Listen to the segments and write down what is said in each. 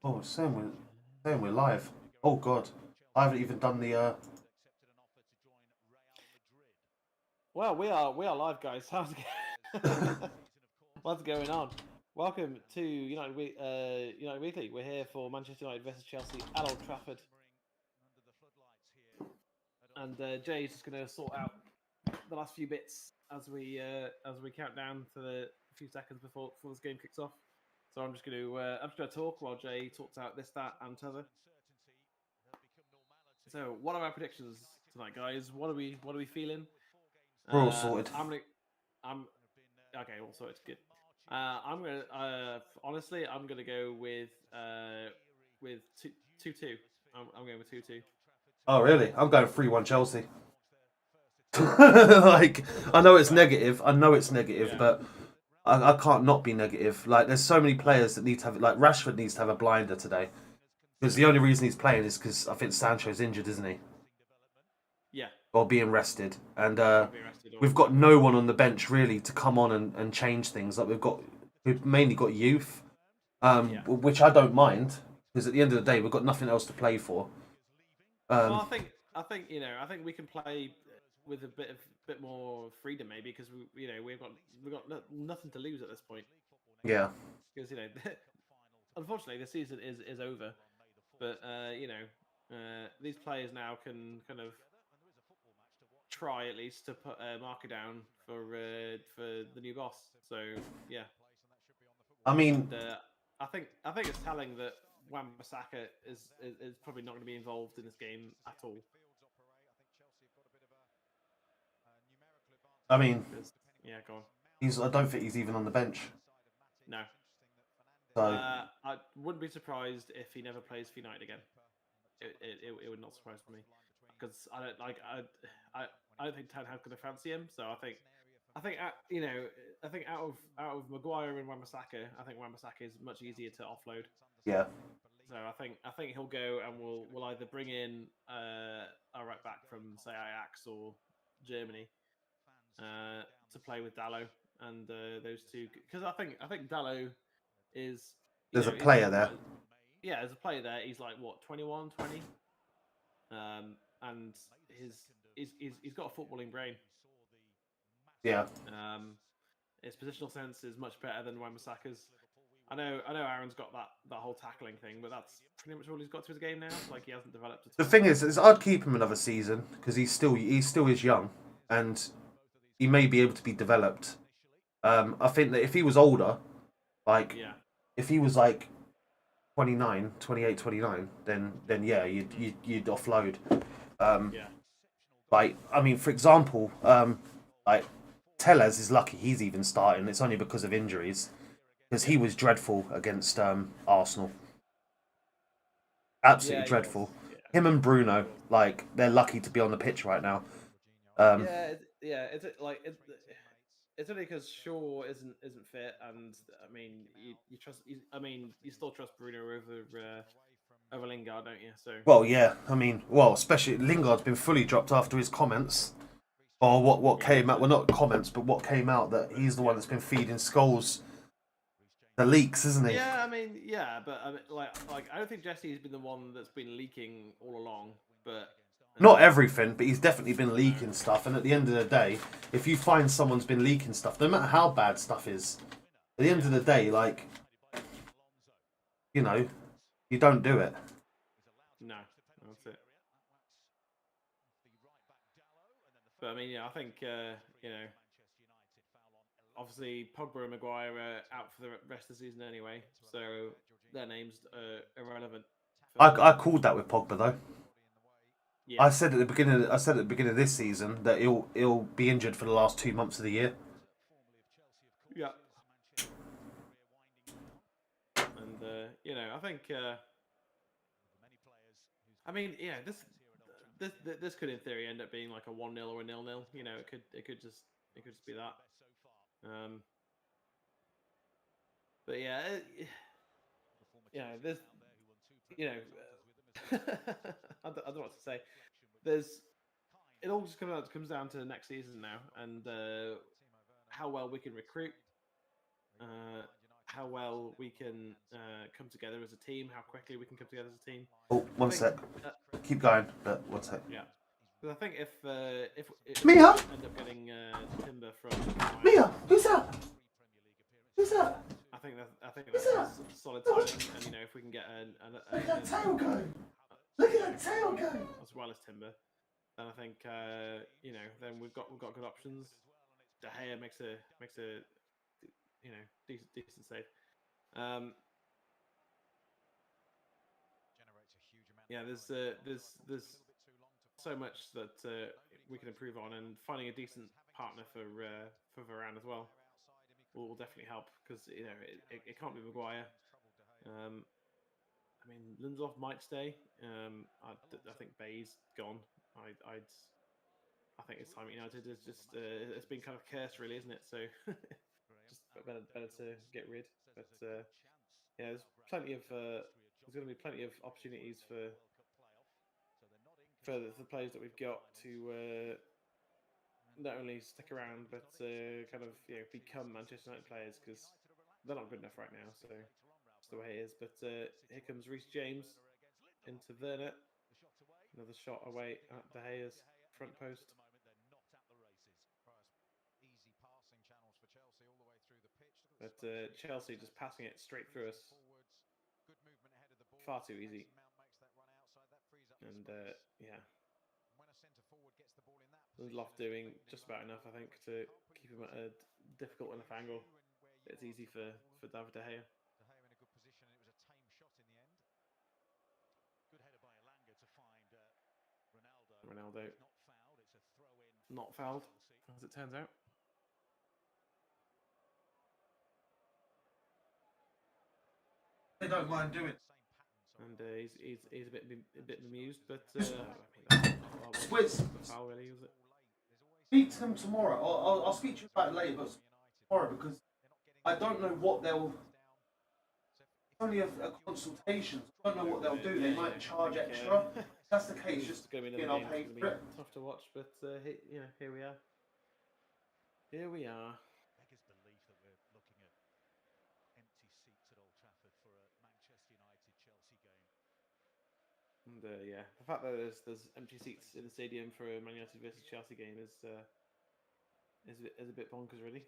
Oh, it's saying we're live. Oh God, I haven't even done the. Well, we are live, guys. What's going on? Welcome to United Weekly. We're here for Manchester United versus Chelsea at Old Trafford, and Jay's just going to sort out the last few bits as we count down to the few seconds before this game kicks off. So I'm just going to talk while Jay talks out this, that, and t'other. So, what are our predictions tonight, guys? What are we feeling? We're all sorted. I'm okay. All sorted. Good. I'm gonna honestly, I'm gonna go with 2-2. I'm going with 2-2. Oh really? I'm going 3-1 Chelsea. Like I know it's negative. Yeah. But I can't not be negative. Like there's so many players that need to have. Like Rashford needs to have a blinder today because the only reason he's playing is because I think Sancho's injured, isn't he? Yeah. Or being rested, and Being rested we've got no one on the bench really to come on and change things. Like we've mainly got youth, which I don't mind because at the end of the day we've got nothing else to play for. Well, I think I think we can play with a bit more freedom maybe because we've got nothing to lose at this point. Yeah. Because unfortunately the season is over, but these players now can kind of try at least to put a marker down for the new boss. So yeah, I mean, and, I think it's telling that Wan-Bissaka is probably not going to be involved in this game at all. I mean, Yeah, go on. I don't think he's even on the bench. No, So I wouldn't be surprised if he never plays for United again. It would not surprise me because I don't like I don't think Ten Hag's going to fancy him. So I think out of Maguire and Wan-Bissaka, I think Wan-Bissaka is much easier to offload. yeah, So I think he'll go and we'll either bring in a right back from say Ajax or Germany to play with Dallo and those two because I think Dallo is there's a is player there. yeah, as a player there he's like what 21, 20, and he's got a footballing brain. Yeah. His positional sense is much better than Wan-Bissaka's. I know Aaron's got that whole tackling thing, but that's pretty much all he's got to his game now. Like he hasn't developed at all. The thing is I'd keep him another season because he still is young and he may be able to be developed. I think that if he was older, like if he was like 29, 28, 29, then yeah, you'd offload. Like I mean, for example, like Tellez is lucky he's even starting. It's only because of injuries. Because he was dreadful against Arsenal. Absolutely dreadful. Him and Bruno, like they're lucky to be on the pitch right now. It's only because Shaw isn't fit, and I mean you trust. You still trust Bruno over Lingard, don't you? So well, yeah. I mean, especially Lingard's been fully dropped after his comments, or what came out. Well, not comments, but what came out that he's the one that's been feeding Scholes the leaks, isn't he? Yeah, but I don't think Jesse's been the one that's been leaking all along, but not everything, but he's definitely been leaking stuff. And at the end of the day, if you find someone's been leaking stuff, no matter how bad stuff is, at the end of the day, like you don't do it. No, that's it. But I mean, I think obviously Pogba and Maguire are out for the rest of the season anyway, so their names are irrelevant. I called that with Pogba though. Yeah. I said at the beginning of this season that he'll be injured for the last 2 months of the year. Yeah. And I think this could in theory end up being like a 1-0 or a 0-0. It could just be that. But yeah, there's I don't know what to say. It all just comes down to next season now, and how well we can recruit, how well we can come together as a team, how quickly we can come together as a team. Oh, one sec. Keep going, but one sec. Yeah. Because I think if Mia? we end up getting Timber from Mia, who's that? Who's that? I think that's a solid signing, and you know, if we can get Look at that tail go! Look at that tail go! as well as Timber, then I think you know, then we've got good options. De Gea makes a you know, decent save. Yeah, there's so much that we can improve on, and finding a decent partner for Varane as well will definitely help, because you know, it can't be Maguire. I mean, Lindelof might stay. I think Bay's gone. I think it's time at United. It's just it's been kind of cursed, really, isn't it? So just better to get rid. But yeah, there's plenty of there's going to be plenty of opportunities for the players that we've got to not only stick around, but kind of, you know, become Manchester United players, because they're not good enough right now. So that's the way it is. But here comes Reece James into Werner. Another shot away at De Gea's front post. But Chelsea just passing it straight through us. Far too easy. And yeah, Lindelof doing just about enough, I think, to keep him at a difficult enough angle. It's easy for David De Gea. Ronaldo not fouled, as it turns out. They don't mind doing. And he's a bit bemused, but I mean, Switz. foul, really, was it? Speak to them tomorrow. I'll speak to you about it later, but tomorrow, because I don't know what they'll. It's only a consultation. I don't know what they'll do. They might charge extra. If that's the case, just going to be I'll pay for it. Tough to watch, but you know, here we are. Here we are. Beggars belief that we're looking at empty seats at Old Trafford for a Manchester United-Chelsea game. And yeah, the fact that there's empty seats in the stadium for a Man United versus Chelsea game is a bit bonkers, really.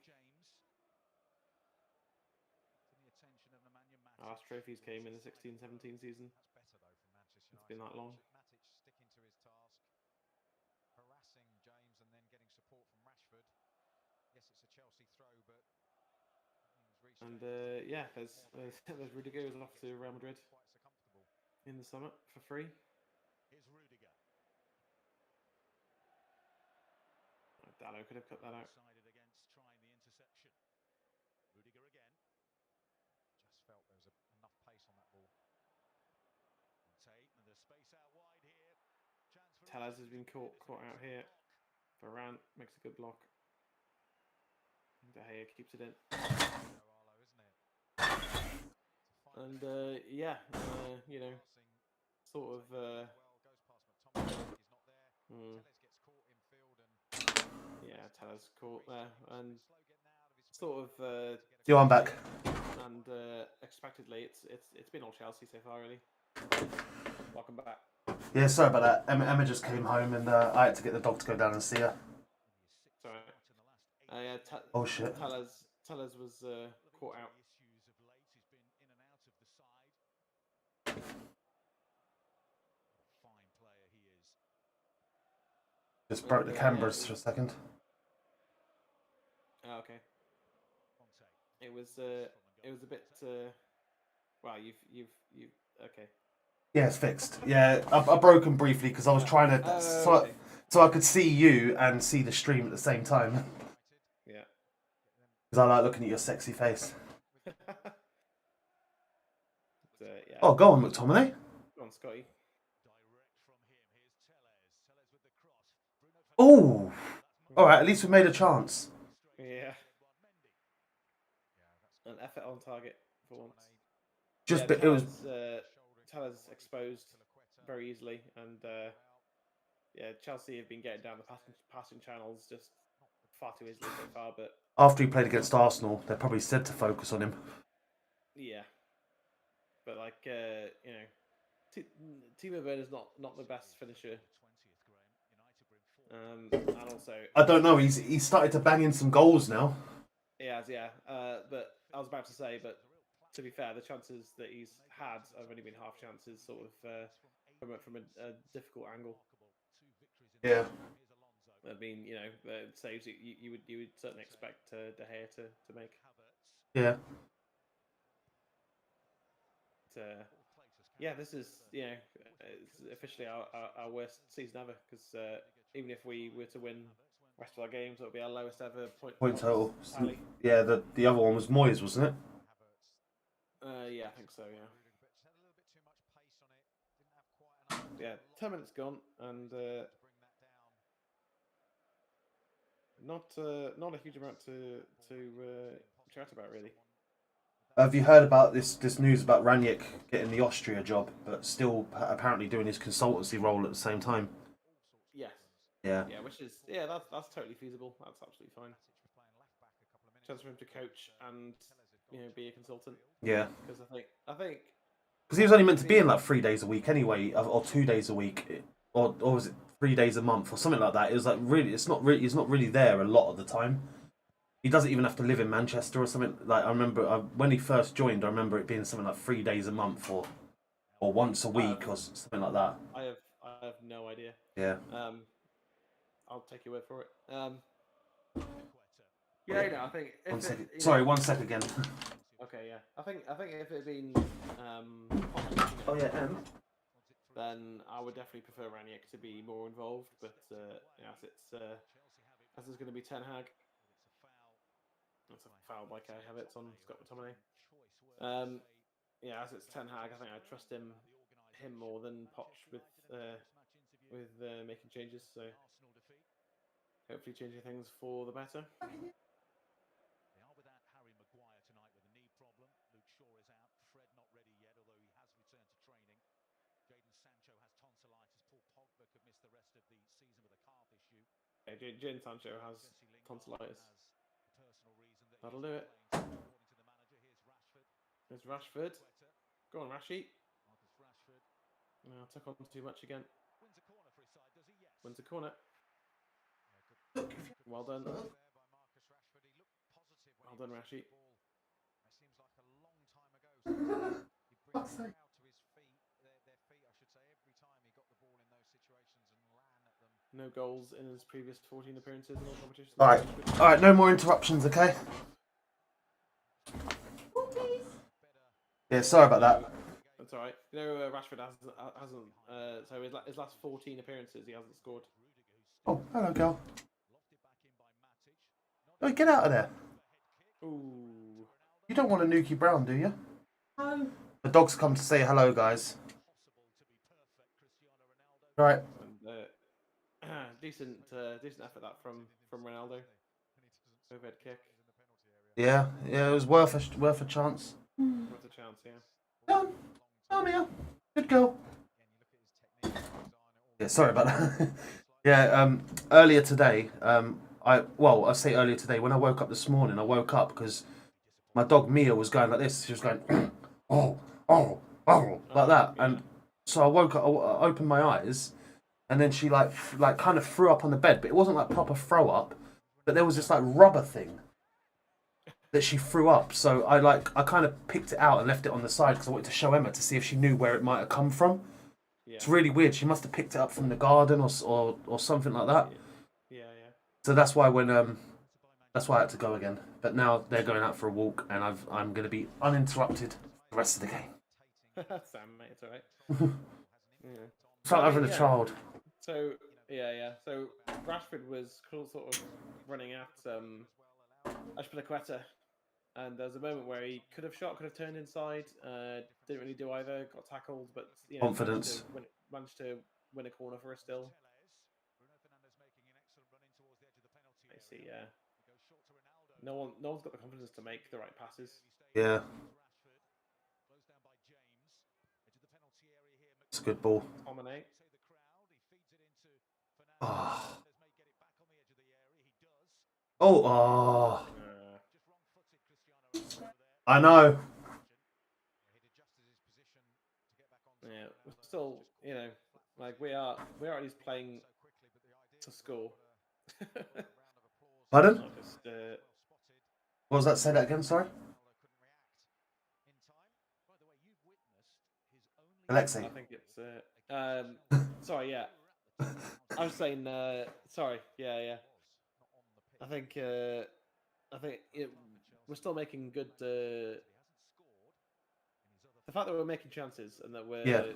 Our last trophies came in the 16-17 season. It's been that long. Sticking to his task, harassing James and then getting support from Rashford. Yes, it's a Chelsea throw, but and yeah, there's Rudiger who's off to Real Madrid in the summer for free. Here's Rudiger. Dallo could have cut that out. Decided against trying the interception. Rudiger again. Just felt there was enough pace on that ball. And the space out wide here. Tellez has been caught out here. Varane makes a good block. De Gea keeps it in. And yeah, you know, sort of. Yeah, Tellez caught there, and sort of. Yo, I'm back. And expectedly, it's been all Chelsea so far, really. Welcome back. Yeah, sorry about that. Emma just came home, and I had to get the dog to go down and see her. Sorry. Yeah, oh shit. Tellez was caught out. Just broke the cameras for a second. Oh, okay. It was a bit. Well, you've okay. Yeah, it's fixed. Yeah, I broke them briefly because I was trying to so I could see you and see the stream at the same time. Yeah. Because I like looking at your sexy face. Yeah. Oh, go on, McTominay. Go on, Scotty. Oh, all right. At least we made a chance. Yeah. An effort on target for once. Just, yeah, but it was. Tellez exposed very easily, and yeah, Chelsea have been getting down the passing channels just far too easily so far. But after he played against Arsenal, they probably said to focus on him. yeah, but like you know, Timo Werner's not the best finisher. And also, I don't know. He's started to bang in some goals now. he has, yeah. But I was about to say, but to be fair, the chances that he's had have only been half chances, sort of from a difficult angle. Yeah. I mean, you know, saves you would certainly expect De Gea to make. Yeah. But, yeah, this is it's officially our worst season ever because even if we were to win the rest of our games, it would be our lowest ever Point total. tally. Yeah, the other one was Moyes, wasn't it? Yeah, I think so. Yeah, 10 minutes gone, and not a huge amount to chat about really. Have you heard about this news about Ranić getting the Austria job, but still apparently doing his consultancy role at the same time? Yes. Yeah. Yeah, which is that's totally feasible. That's absolutely fine. Chance for him to coach and be a consultant. Yeah. Because I think because he was only meant to be in like 3 days a week anyway, or 2 days a week, or was it 3 days a month or something like that? It was like really, he's not really there a lot of the time. He doesn't even have to live in Manchester or something. Like I remember when he first joined, I remember it being something like 3 days a month or once a week or something like that. I have no idea. Yeah. I'll take your word for it. Yeah, I think. One second. Sorry, 1 second again. Okay, yeah. I think if it had been Oh yeah, then I would definitely prefer Ranić to be more involved. But as it's going to be Ten Hag, that's a foul by Kai Havertz on Scott McTominay. As it's Ten Hag, I think I trust him more than Poch with making changes. So hopefully changing things for the better. Jadon Sancho has tonsillitis. That'll do it. There's Rashford. Go on, Rashi. Took on too much again. Wins a corner. Well done. Well done, Rashi. No goals in his previous 14 appearances in all competitions. All right, no more interruptions, okay? Yeah, sorry about that. That's all right. Rashford hasn't. So his last 14 appearances, he hasn't scored. Oh, hello, girl. Oh, get out of there. Ooh. You don't want a Nuki Brown, do you? No. The dog's come to say hello, guys. Right. And, decent effort that from Ronaldo. Overhead kick. Yeah, it was worth a chance. Worth a chance, yeah. Come here. Good girl. Yeah, sorry about that. Yeah, earlier today, I say earlier today, when I woke up this morning, I woke up because my dog Mia was going like this. She was going, oh, like that. And so I woke up, I opened my eyes, and then she like kind of threw up on the bed, but it wasn't like proper throw up, but there was this like rubber thing that she threw up. So I kind of picked it out and left it on the side because I wanted to show Emma to see if she knew where it might have come from. Yeah. It's really weird. She must have picked it up from the garden or something like that. Yeah. So that's why I had to go again. But now they're going out for a walk, and I'm going to be uninterrupted the rest of the game. Sam, mate, it's all right. Yeah. It's like having a child. So So Rashford was sort of running at Azpilicueta, and there's a moment where he could have shot, could have turned inside. Didn't really do either. Got tackled, but confidence. Managed to win a corner for us still. I see. Yeah. No one's got the confidence to make the right passes. Yeah. It's a good ball. Dominate. Oh. I know. Yeah, we're still, like we are at least playing to score. Pardon? Not just, What was that? Say that again, sorry? Alexei. I think it's sorry, yeah. I was saying sorry, yeah. I think we're still making good the fact that we're making chances and that we're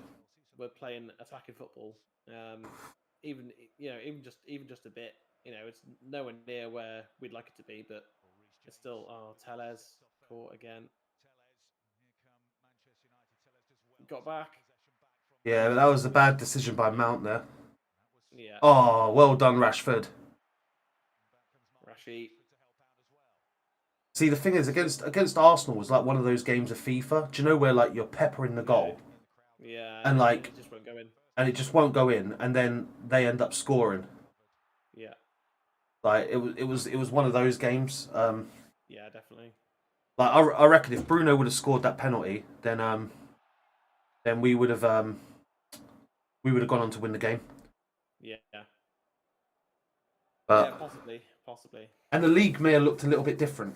playing attacking football, even even just a bit, it's nowhere near where we'd like it to be, but it's still Tellez caught again. Got back. Yeah, but that was a bad decision by Mount there. Yeah. Oh, well done, Rashford. Rashi. See, the thing is, against Arsenal was like one of those games of FIFA. Do you know where like you're peppering the goal? Yeah. And like, it just won't go in. And it just won't go in, and then they end up scoring. Yeah. Like it was one of those games. Yeah, definitely. Like I reckon if Bruno would have scored that penalty, then we would have gone on to win the game. Yeah. But, yeah, possibly. And the league may have looked a little bit different.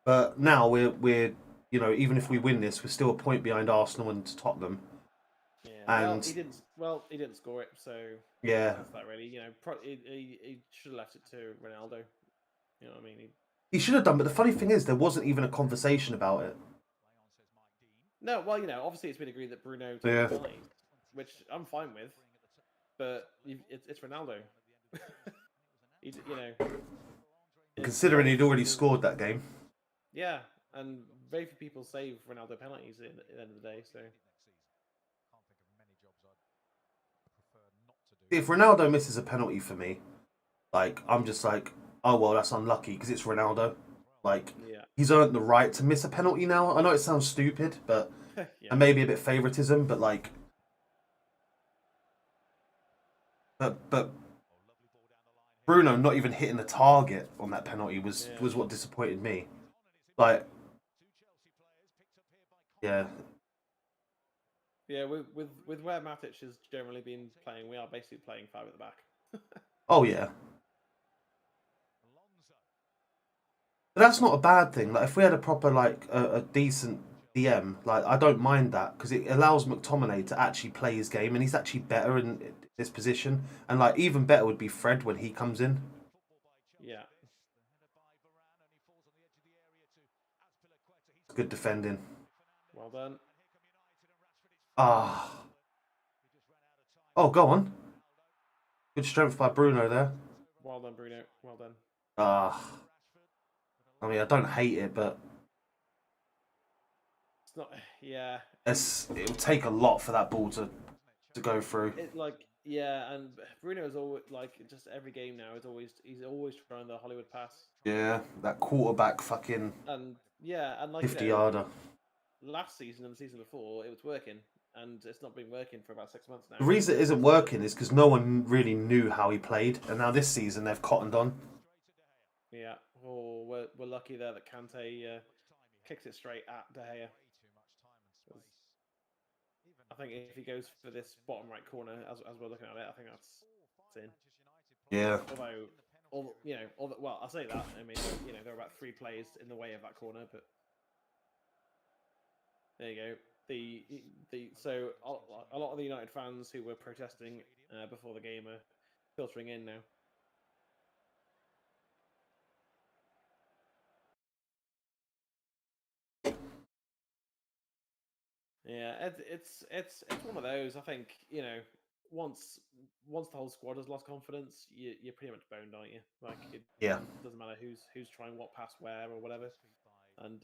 But now we're even if we win this, we're still a point behind Arsenal and Tottenham. Yeah. And he didn't score it, so yeah, that's that really. He should have left it to Ronaldo. You know what I mean? He should have done, but the funny thing is, there wasn't even a conversation about it. No, well, obviously it's been agreed that Bruno takes Yeah. the penalty, which I'm fine with, but it's Ronaldo. Considering he'd already scored that game. Yeah, and very few people save Ronaldo penalties at the end of the day, so. If Ronaldo misses a penalty for me, like, I'm just like, oh, well, that's unlucky because it's Ronaldo. Like, he's earned the right to miss a penalty now. I know it sounds stupid, but and maybe a bit favoritism, but like, but Bruno not even hitting the target on that penalty was what disappointed me. Like, yeah. Yeah, with where Matic has generally been playing, we are basically playing 5 at the back. Oh yeah. But that's not a bad thing. Like, if we had a proper, like, a decent DM, like, I don't mind that because it allows McTominay to actually play his game, and he's actually better in this position. And like, even better would be Fred when he comes in. Yeah. Good defending. Well done. Ah. Oh, go on. Good strength by Bruno there. Well done, Bruno. Well done. I mean, I don't hate it, but it's not. Yeah. It'll take a lot for that ball to go through. And Bruno is always just every game now he's always trying the Hollywood pass. Yeah, that quarterback fucking. And 50-yarder. Last season and the season before, it was working, and it's not been working for about 6 months now. The reason it isn't working is because no one really knew how he played, and now this season they've cottoned on. Yeah, we're lucky there that Kante kicks it straight at De Gea. I think if he goes for this bottom right corner, as we're looking at it, I think that's in. Yeah. Although, I'll say that. I mean, there are about 3 players in the way of that corner, but there you go. So a lot of the United fans who were protesting before the game are filtering in now. Yeah, it's one of those. I think once the whole squad has lost confidence, you're pretty much boned, aren't you? Like it doesn't matter who's trying what pass where or whatever. And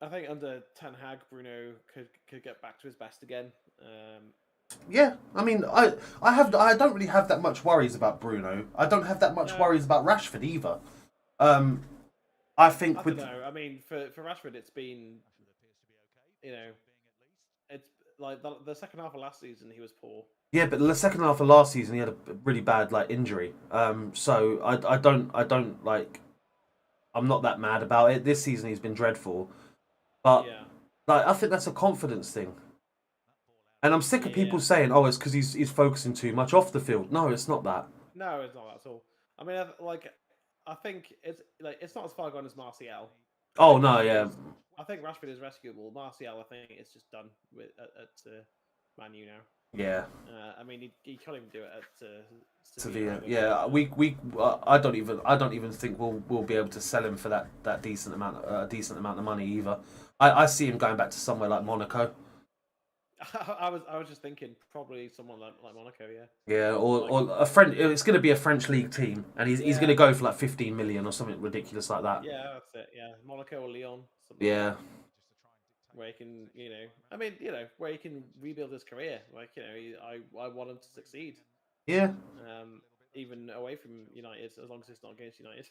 I think under Ten Hag, Bruno could get back to his best again. Yeah, I mean, I don't really have that much worries about Bruno. I don't have that much worries about Rashford either. I think I don't know. I mean, for Rashford, it's been, like the second half of last season, he was poor. Yeah, but the second half of last season, he had a really bad like injury. So I don't like. I'm not that mad about it. This season, he's been dreadful, but Yeah. like I think that's a confidence thing. And I'm sick of people Yeah. saying, "Oh, it's because he's focusing too much off the field." No, it's not that. No, it's not at all. I mean, I think it's not as far gone as Martial. Oh no, yeah, I think Rashford is rescuable. Martial, I think, is just done with at Man U now. yeah. I mean, he can't even do it at Sevilla. either. Yeah, I don't even think we'll be able to sell him for that decent amount of money either. I see him going back to somewhere like Monaco. I was just thinking probably someone like Monaco, yeah. Yeah, or a French. It's going to be a French league team, and he's going to go for like 15 million or something ridiculous like that. Yeah, that's it. Yeah, Monaco or Lyon. Yeah. Where he can, I mean, where he can rebuild his career. Like, I want him to succeed. Yeah. Even away from United, as long as it's not against United.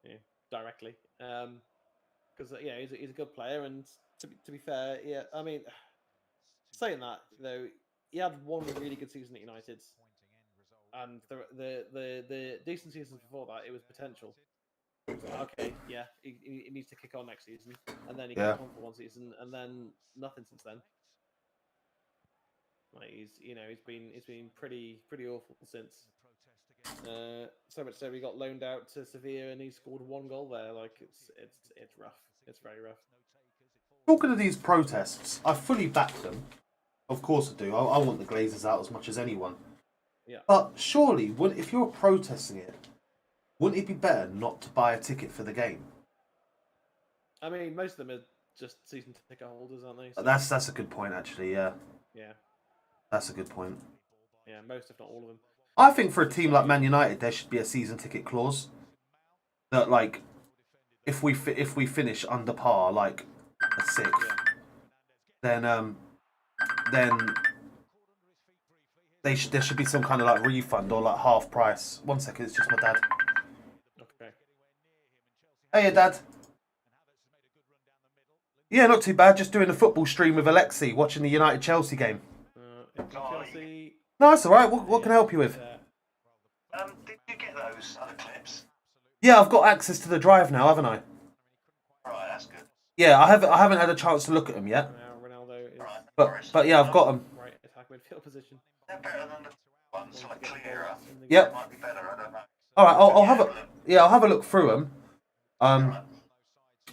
Yeah, directly. Because he's a good player, and to be fair, yeah, I mean, saying that though, he had one really good season at United, and the decent seasons before that, it was potential. It was like, okay, yeah, he needs to kick on next season, and then he kicked on for one season, and then nothing since then. Like he's been pretty awful since. So much so he got loaned out to Sevilla, and he scored one goal there. Like it's rough. It's very rough. Talking of these protests, I fully back them. Of course I do. I want the Glazers out as much as anyone. Yeah. But surely, if you're protesting it, wouldn't it be better not to buy a ticket for the game? I mean, most of them are just season ticket holders, aren't they? So, that's a good point, actually. Yeah. yeah. That's a good point. Yeah, most if not all of them. I think for a team like Man United, there should be a season ticket clause that, like, if we finish under par, like a sixth, then there should be some kind of like refund or like half price. 1 second, it's just my dad. Okay. Hey, Dad. Yeah, not too bad. Just doing a football stream with Alexi, watching the United Chelsea game. Chelsea. No, that's all right. What can I help you with? Did you get those other clips? Yeah, I've got access to the drive now, haven't I? Right, that's good. Yeah, I haven't had a chance to look at them yet. Now Ronaldo is But yeah, I've got them. right attack midfield position. They're better than the ones like clearer. Yep. They might be better, I don't know. All right, I'll have a look through them.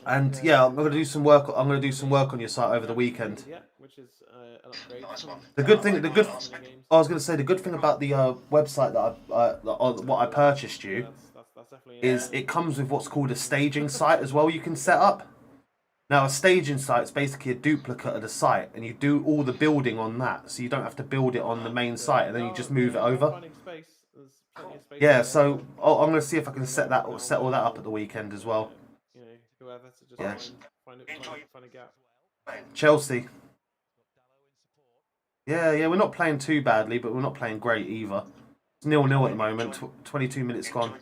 And yeah, I'm gonna do some work. I'm gonna do some work on your site over the weekend. Yeah, which is an upgrade. Nice one. I was gonna say the good thing about the website that what I purchased you That's definitely is it comes with what's called a staging site as well. You can set up. Now, a staging site is basically a duplicate of the site, and you do all the building on that, so you don't have to build it on the main site, and then you just move it over. Finding space. There's plenty of space Yeah, there. so I'm gonna see if I can set all that up at the weekend as well. Whoever to just Yeah. find a gap. Chelsea. Yeah, we're not playing too badly, but we're not playing great either. It's 0-0 at the moment. 22 minutes gone.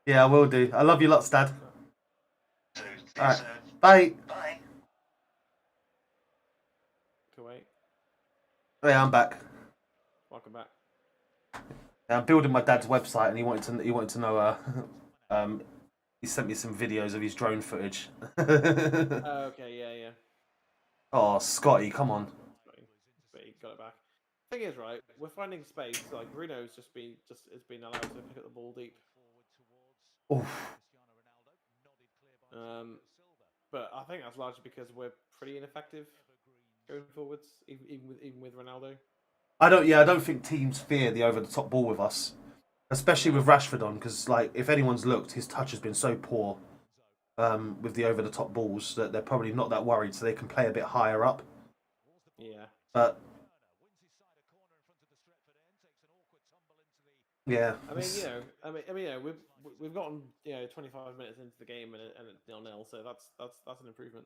Yeah, I will do. I love you lots, Dad. All right, bye. Bye. Kuwait. Yeah, I'm back. Welcome back. Yeah, I'm building my dad's website, and he wanted to know. He sent me some videos of his drone footage. Okay, yeah. Oh, Scotty, come on. But he got it back. Thing is, right, we're finding space. Like Bruno's has been allowed to pick up the ball deep. Oof. But I think that's largely because we're pretty ineffective going forwards, even with Ronaldo. I don't think teams fear the over the top ball with us, especially with Rashford on, because like if anyone's looked, his touch has been so poor with the over the top balls that they're probably not that worried, so they can play a bit higher up. Yeah. But yeah, I mean, we've gotten 25 minutes into the game and it's 0-0, so that's an improvement.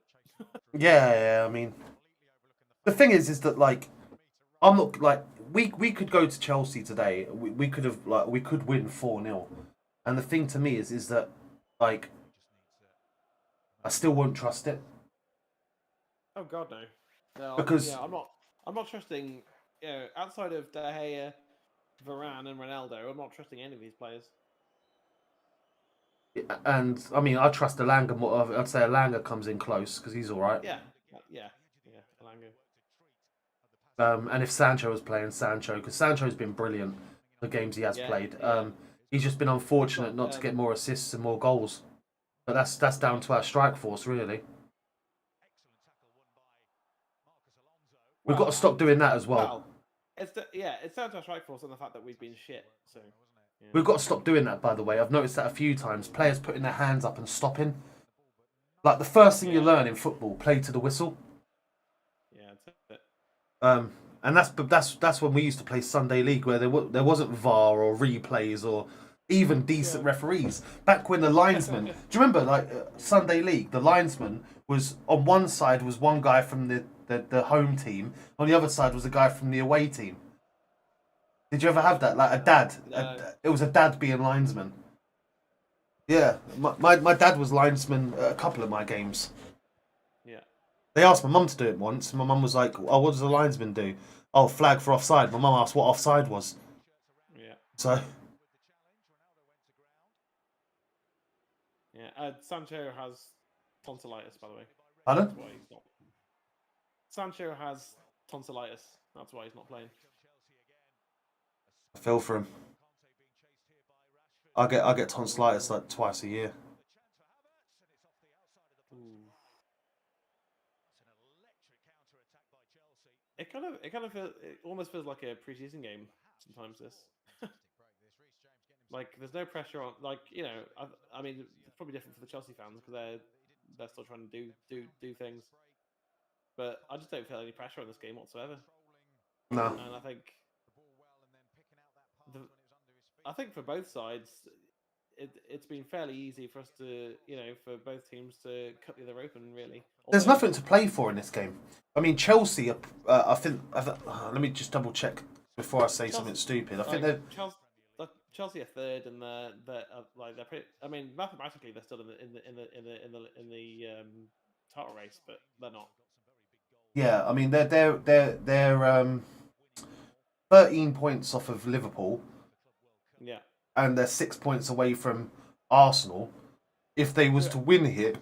yeah. I mean, the thing is that like I'm not like we could go to Chelsea today. We could win 4-0, and the thing to me is that like I still won't trust it. Oh God, no. No, Because I'm not trusting. Outside of De Gea, Varane, and Ronaldo, I'm not trusting any of these players. and I mean I trust Elanga more. I'd say Elanga comes in close because he's all right. Yeah, Alanga. And if Sancho was playing, because Sancho's been brilliant the games he has played. He's just been unfortunate not to get more assists and more goals. But that's down to our strike force, really. We've got to stop doing that as well. It's down to our strike force and the fact that we've been shit. So we've got to stop doing that. By the way, I've noticed that a few times. Players putting their hands up and stopping. Like the first thing you learn in football, play to the whistle. Yeah, that's it. And that's when we used to play Sunday League, where there wasn't VAR or replays or even decent referees. Back when the linesman, do you remember like Sunday League? The linesman was on one side was one guy from the home team, on the other side was a guy from the away team. Did you ever have that? Like a dad, it was a dad being linesman. Yeah, my dad was linesman at a couple of my games. Yeah. They asked my mum to do it once, and my mum was like, "Oh, what does the linesman do?" "Oh, flag for offside." My mum asked what offside was. Yeah. So. Yeah. Sancho has tonsillitis, by the way. Pardon? That's why he's not. Sancho has tonsillitis. That's why he's not playing. I feel for him. I get tonsillitis like twice a year. It almost feels like a preseason game sometimes. This, like, there's no pressure on. Like, I mean, it's probably different for the Chelsea fans because they're still trying to do things. But I just don't feel any pressure on this game whatsoever. No. And I think for both sides, it's been fairly easy for us to, for both teams to cut the other open, really. There's nothing to play for in this game. I mean, Chelsea, I think, let me just double check before I say something stupid. I think they're... Chelsea are third, and they're pretty. I mean, mathematically, they're still in the title race, but they're not. Yeah, I mean, they're 13 points off of Liverpool. Yeah. And they're 6 points away from Arsenal. If they was to win here,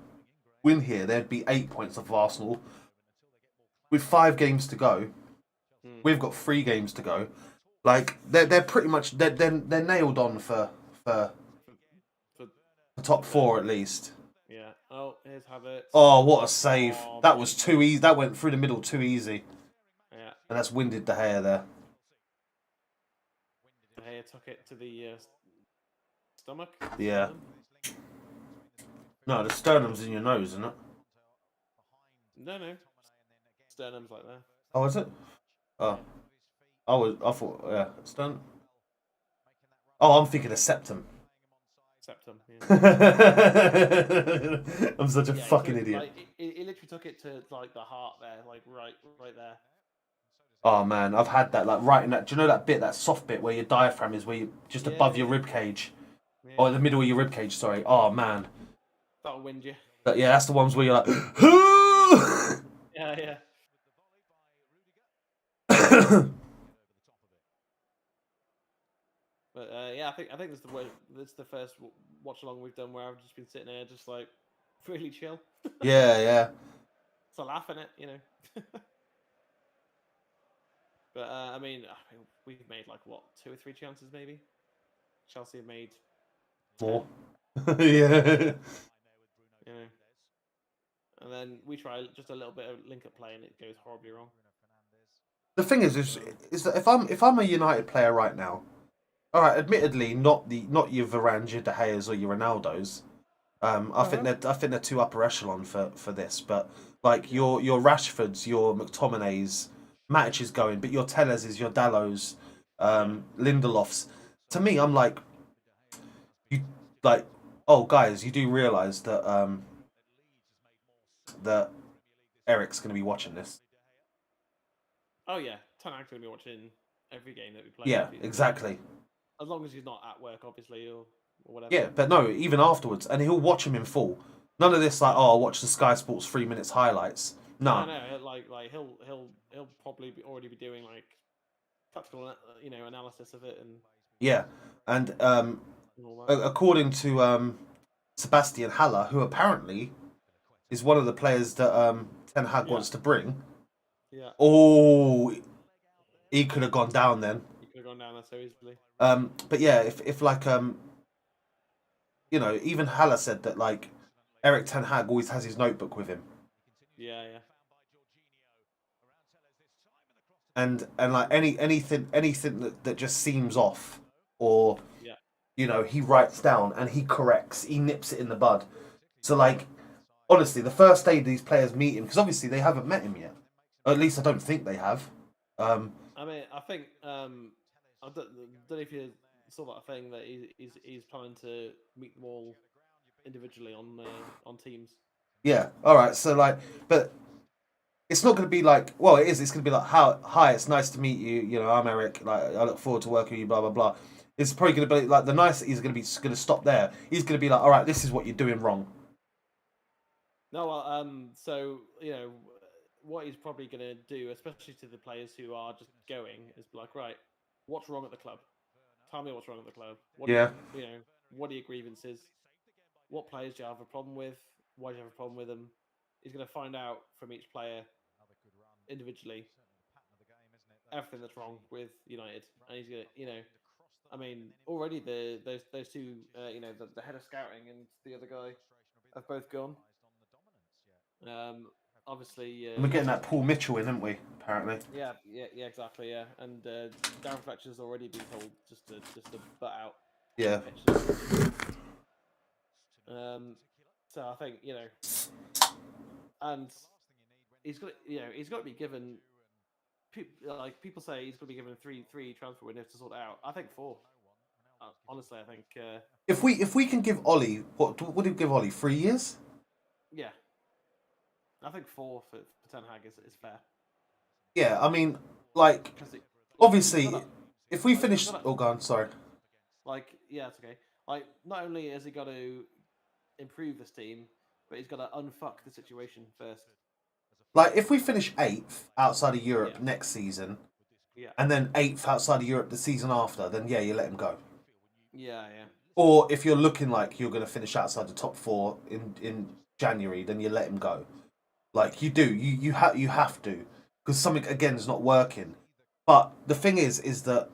they'd be 8 points off Arsenal. With 5 games to go, we've got 3 games to go. Like they're pretty much they're nailed on for the top 4 at least. Yeah. Oh, here's Havertz. Oh, what a save! That was too easy. That went through the middle too easy. Yeah. And that's winded De Gea there. De Gea took it to the stomach. Yeah. No, the sternum's in your nose, isn't it? No. Sternum's like that. Oh, is it? Oh. I thought, yeah, sternum. Oh, I'm thinking of septum. Septum, yeah. I'm such a fucking idiot. Like, he literally took it to like the heart there, like right there. Oh man, I've had that, like right in that. Do you know that bit, that soft bit where your diaphragm is, where you just above your rib cage, or in the middle of your rib cage? Sorry. Oh man. That'll wind you. But yeah, that's the ones where you're like. Yeah. But yeah, I think this is the first watch along we've done where I've just been sitting there, just like really chill. Yeah. It's a laugh in it, But I mean, we've made like what 2 or 3 chances, maybe. Chelsea have made 4. Yeah. And then we try just a little bit of link-up play, and it goes horribly wrong. The thing is that if I'm a United player right now, all right, admittedly not your Varanes, your De Geas, or your Ronaldos. I think they're too upper echelon for this, but like your Rashfords, your McTominays, Matic is going, but your Tellers, your Dallows, Lindelofs. To me, I'm like, oh guys, you do realise that that Eric's going to be watching this. Oh yeah, Ten Hag's going to be watching every game that we play. Yeah, exactly. As long as he's not at work, obviously, or whatever. Yeah, but no, even afterwards, and he'll watch him in full. None of this like, oh, I'll watch the Sky Sports 3 minutes highlights. No. No, like he'll probably already be doing like tactical, analysis of it and Yeah, and all that. according to Sebastian Haller, who apparently is one of the players that Ten Hag Yeah. wants to bring. Yeah, Oh, he could have gone down then. you could have gone down there so easily. But yeah, if like even Haller said that like Eric Ten Hag always has his notebook with him, Yeah. and like anything that just seems off, or Yeah. he writes down and he corrects, he nips it in the bud. So like honestly, the first day these players meet him, because obviously they haven't met him yet. Or at least I don't think they have. I mean, I think I don't know if you saw that thing that he's planning to meet them all individually on teams. Yeah. All right. So like, but it's not going to be like. Well, it is. It's going to be like, hi, it's nice to meet you. I'm Eric. Like, I look forward to working with you. Blah blah blah. It's probably going to be like the nice. He's going to stop there. He's going to be like, all right, this is what you're doing wrong. No, well, so what he's probably going to do, especially to the players who are just going, is be like, right, what's wrong at the club? Tell me what's wrong at the club. What are your grievances? What players do you have a problem with? Why do you have a problem with them? He's going to find out from each player individually everything that's wrong with United, and he's going to, I mean, already those two, the head of scouting and the other guy have both gone. Obviously, And we're getting that Paul Mitchell in, aren't we? Apparently. Yeah, exactly, yeah. And Darren Fletcher's already been told just to butt out. Yeah. So I think and he's got to be given. People say he's going to be given three transfer windows to sort it out. I think 4. Honestly, I think if we can give Ollie, what would he give Ollie? 3 years? Yeah. I think 4 for Ten Hag is fair. Yeah, I mean, like, obviously, if we finish... Oh, go on, sorry. Yeah, it's okay. Not only has he got to improve this team, but he's got to unfuck the situation first. Like, if we finish 8th outside of Europe next season, and then 8th outside of Europe the season after, then yeah, you let him go. Yeah. Or if you're looking like you're going to finish outside the top 4 in January, then you let him go. Like, you do. You have to. Because something, again, is not working. But the thing is that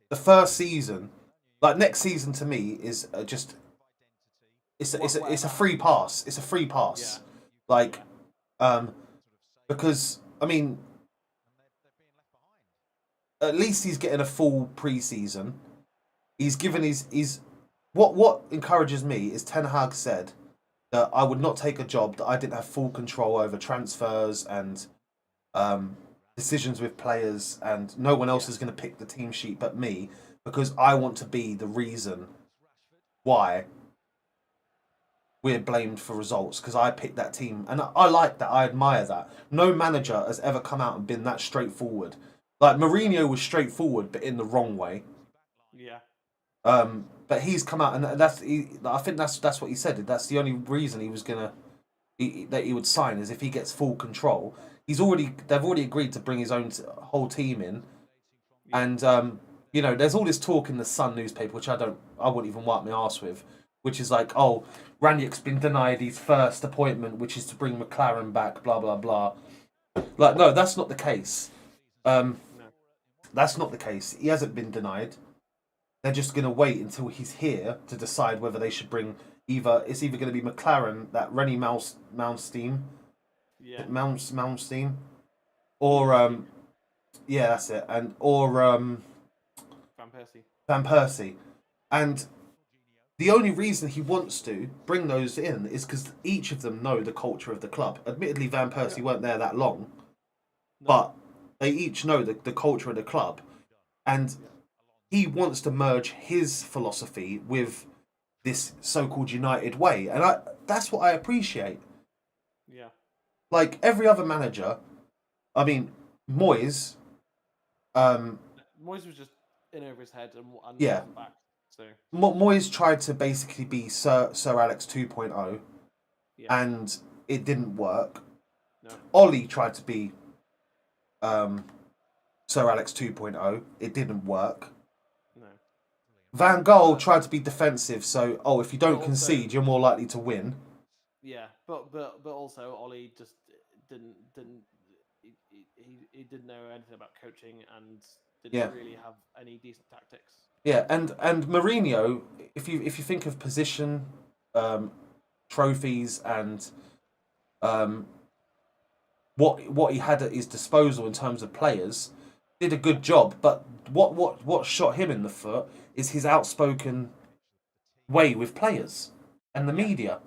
the first season, like, next season to me is just... It's a free pass. It's a free pass. Yeah. Like, because, I mean, at least he's getting a full pre-season. He's given his... What encourages me is Ten Hag said that I would not take a job that I didn't have full control over transfers and decisions with players, and no one else is going to pick the team sheet but me, because I want to be the reason why we're blamed for results, because I picked that team. And I like that. I admire that. No manager has ever come out and been that straightforward. Like, Mourinho was straightforward, but in the wrong way. Yeah. But he's come out, and I think that's what he said. That's the only reason he was that he would sign, is if he gets full control. They've already agreed to bring his own whole team in, and there's all this talk in the Sun newspaper, which I wouldn't even wipe my arse with, which is like, oh, Ranić's been denied his first appointment, which is to bring McLaren back, blah blah blah. Like, no, that's not the case. That's not the case. He hasn't been denied. They're just going to wait until he's here to decide whether they should bring it's either going to be McLaren, that Rennie Malmsteen, Malmsteen, or that's it, or Van Persie, and the only reason he wants to bring those in is because each of them know the culture of the club. Admittedly, Van Persie weren't there that long, but they each know the culture of the club, and he wants to merge his philosophy with this so-called United way, and that's what I appreciate. Yeah. Like every other manager, I mean, Moyes. Moyes was just in over his head and back. So Moyes tried to basically be Sir Alex 2.0, and it didn't work. No. Ollie tried to be Sir Alex 2.0. It didn't work. No. Van Gaal tried to be defensive, so if you don't also, concede, you're more likely to win. Yeah, but also Ollie just didn't he didn't know anything about coaching and didn't really have any decent tactics. Yeah, and Mourinho, if you think of position, trophies, and what he had at his disposal in terms of players, did a good job. But what shot him in the foot is his outspoken way with players and the media.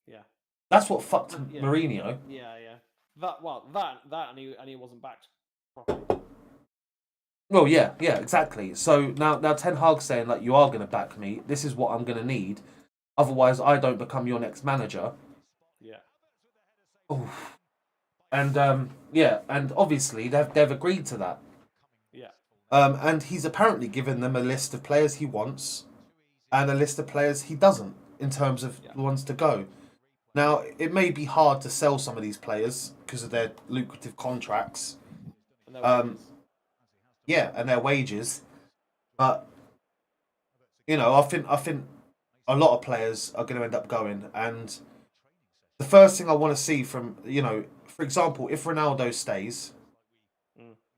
Yeah, that's what fucked Mourinho. Yeah. That and he wasn't backed properly. Well, yeah, exactly. So now Ten Hag's saying, like, you are going to back me. This is what I'm going to need. Otherwise, I don't become your next manager. Yeah. Oof. And and obviously they've agreed to that. Yeah. And he's apparently given them a list of players he wants and a list of players he doesn't in terms of the ones to go. Now, it may be hard to sell some of these players because of their lucrative contracts. And their wages. Yeah, and their wages. But I think a lot of players are going to end up going. And the first thing I want to see from, for example, if Ronaldo stays,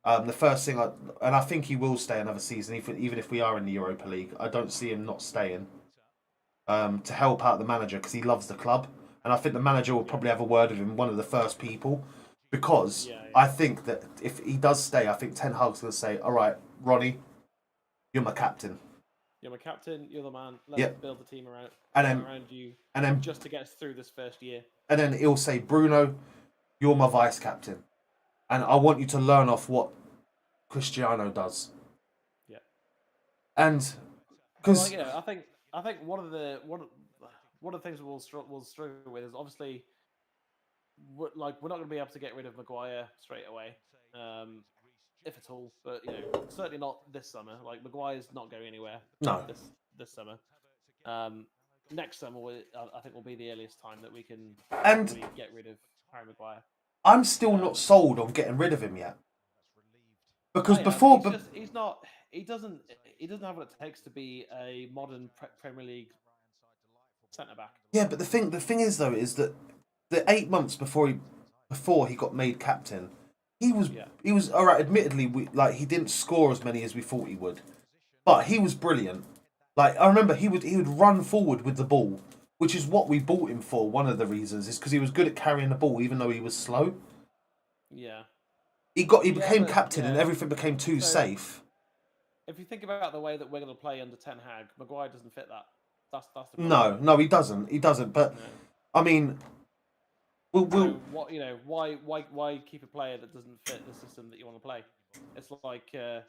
the first thing I think he will stay another season, even if we are in the Europa League. I don't see him not staying to help out the manager because he loves the club. And I think the manager will probably have a word with him, one of the first people, because I think that if he does stay, I think Ten Hag's going to say, all right, Ronnie, you're my captain. You're my captain, you're the man. Let's build the team around you and then, just to get us through this first year. And then he'll say, Bruno, you're my vice captain. And I want you to learn off what Cristiano does. Yeah. And because I think one of the things we'll struggle with is obviously we're not going to be able to get rid of Maguire straight away, if at all. But certainly not this summer. Like, Maguire's not going anywhere. No. This summer. Next summer, I think will be the earliest time that we can get rid of Harry Maguire. I'm still not sold on getting rid of him yet. Because he doesn't have what it takes to be a modern Premier League centre back. Yeah, but the thing is though is that the 8 months before he got made captain, he was all right. Admittedly, he didn't score as many as we thought he would, but he was brilliant. Like, I remember he would run forward with the ball, which is what we bought him for. One of the reasons is because he was good at carrying the ball, even though he was slow. Yeah. He became captain, and everything became too safe. If you think about the way that we're going to play under Ten Hag, Maguire doesn't fit that. That's the problem. No, he doesn't. He doesn't. But I mean, why keep a player that doesn't fit the system that you want to play? It's like I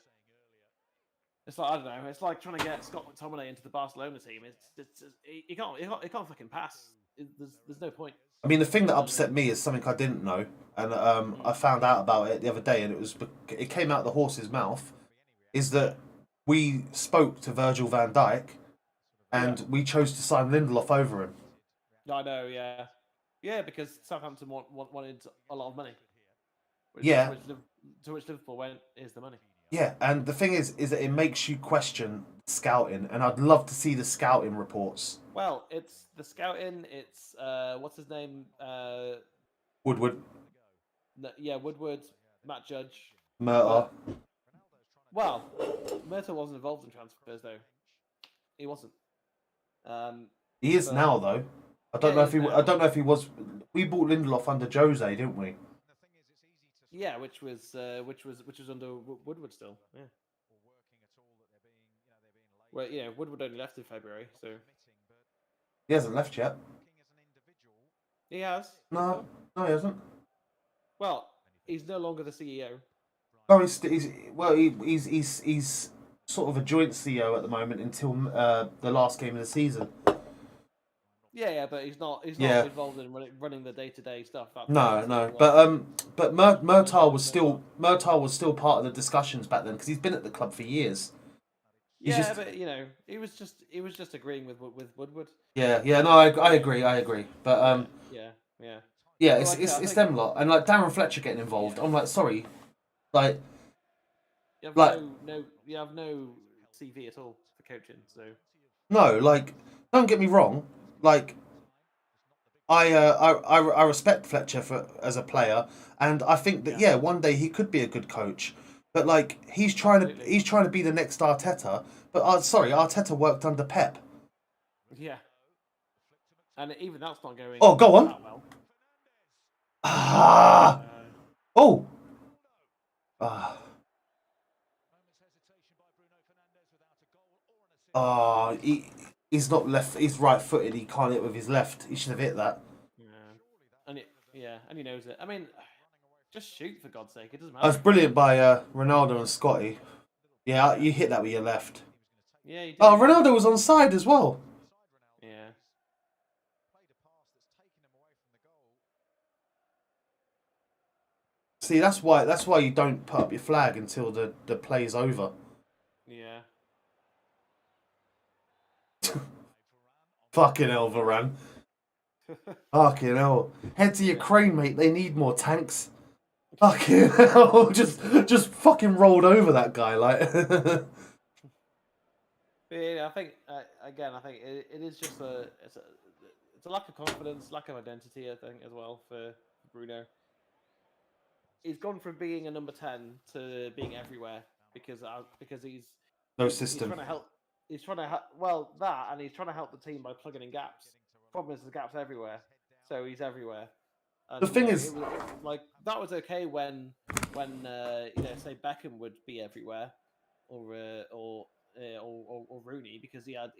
don't know. It's like trying to get Scott McTominay into the Barcelona team. He can't fucking pass. There's no point. I mean, the thing that upset me is something I didn't know, and I found out about it the other day, and it came out of the horse's mouth, is that we spoke to Virgil van Dijk, and we chose to sign Lindelof over him. I know, yeah, because Southampton wanted a lot of money. Which Liverpool went, here's the money. Yeah, and the thing is that it makes you question scouting, and I'd love to see the scouting reports. Well, it's the scouting. It's what's his name? Woodward. Yeah, Woodward, Matt Judge, Murtaugh. Well, Murtaugh wasn't involved in transfers though. He wasn't. He is now though. I don't know if he was. We bought Lindelof under Jose, didn't we? Yeah, which was under Woodward still. Yeah. Well, Woodward only left in February, so he hasn't left yet. He has. No, he hasn't. Well, he's no longer the CEO. No, he's sort of a joint CEO at the moment until the last game of the season. Yeah, but he's not involved in running the day-to-day stuff. No. But Murtaugh was still part of the discussions back then because he's been at the club for years. But he was just agreeing with Woodward. Yeah. No, I agree. But yeah. Yeah, Well, it's think them lot, and like Darren Fletcher getting involved. I'm like, sorry, like you have like you have no CV at all for coaching. So no, like don't get me wrong, like I respect Fletcher for as a player, and I think that yeah, one day he could be a good coach. But like absolutely. he's trying to be the next Arteta. But sorry, Arteta worked under Pep. Yeah, and even that's not going Oh, go on. that well. Ah, oh, ah, ah. He's not left. He's right-footed. He can't hit with his left. He should have hit that. And he knows it. I mean, just shoot for God's sake. It doesn't That was matter. brilliant by Ronaldo and Scotty. Yeah, you hit that with your left. Yeah, you did. Oh, Ronaldo was onside as well. Yeah. See, that's why you don't put up your flag until the play's over. Yeah. Fucking hell, Varane. Fucking hell. Head to Ukraine, mate. They need more tanks. Fucking hell. Just fucking rolled over that guy, like. Yeah, I think again, I think it is just it's a lack of confidence, lack of identity. I think as well for Bruno. He's gone from being a number 10 to being everywhere because he's No he's system. trying to help. He's trying to well that, and he's trying to help the team by plugging in gaps. Problem is, there's gaps everywhere, so he's everywhere. And, The thing is, like that was okay when say Beckham would be everywhere, or Rooney because he had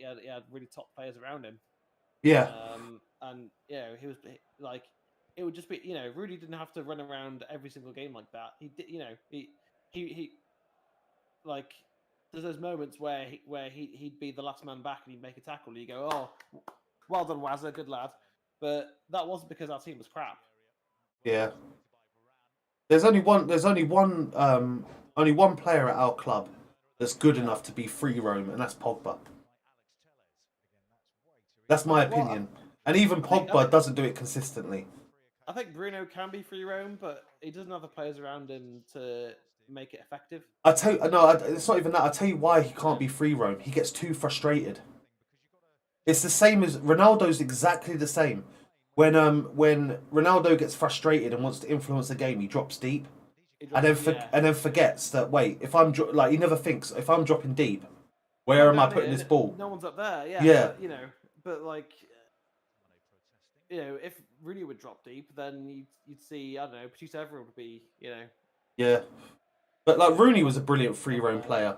really top players around him. yeah. And he was like, it would just be Rooney didn't have to run around every single game like that. He did he like there's those moments where he'd be the last man back and he'd make a tackle and you go, oh, well done Wazza, good lad. But that wasn't because our team was crap. Yeah. There's only one player at our club that's good enough to be free roam, and that's Pogba. That's my opinion. And even Pogba doesn't do it consistently. I think Bruno can be free roam, but he doesn't have the players around him to make it effective. It's not even that. I tell you why he can't be free roam. He gets too frustrated. It's the same as Ronaldo's exactly the same. When Ronaldo gets frustrated and wants to influence the game, he drops deep, and then forgets that. Wait, if I'm he never thinks if I'm dropping deep, where am I putting this ball? No one's up there. Yeah. Yeah. But like, if Rooney would drop deep, then you'd see I don't know, Producer Everett would be Yeah, but like Rooney was a brilliant free roam player,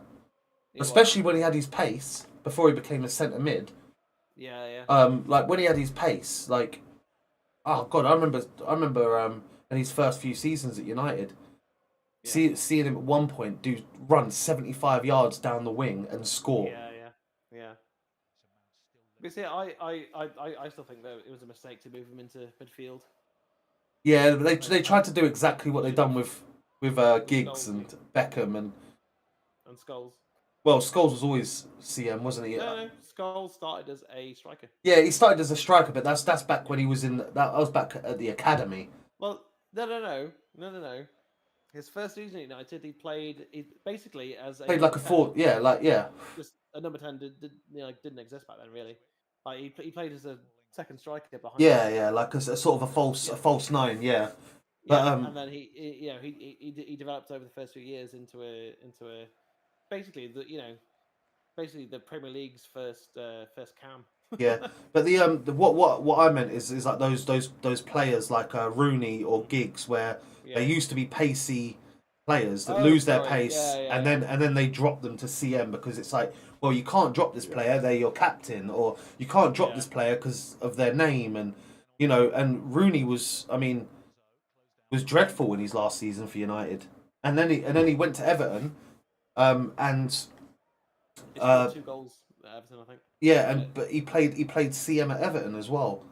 especially when he had his pace before he became a centre mid. Yeah. Like when he had his pace, like. Oh God, I remember in his first few seasons at United, seeing him at one point run 75 yards down the wing and score. Yeah. But see, I still think that it was a mistake to move him into midfield. Yeah, they tried to do exactly what they've done with Giggs and Beckham and Scholes. Well, Scholes was always CM, wasn't he? No, Scholes started as a striker. Yeah, he started as a striker, but that's back when he was I was back at the academy. Well, no. His first season at United, he played basically as Played like a 4, Just a number 10 didn't exist back then, really. Like he played as a second striker behind. Yeah, like a sort of a false 9, yeah. But and then he developed over the first few years into a basically the Premier League's first cam. Yeah, but what I meant is like those players like Rooney or Giggs, where they used to be pacey players that lose their pace and then they drop them to CM because it's like, well, you can't drop this player, they're your captain, or you can't drop this player because of their name, and and Rooney was dreadful in his last season for United, and then he went to Everton, and he scored 2 goals at Everton, I think. Yeah, but he played CM at Everton as well,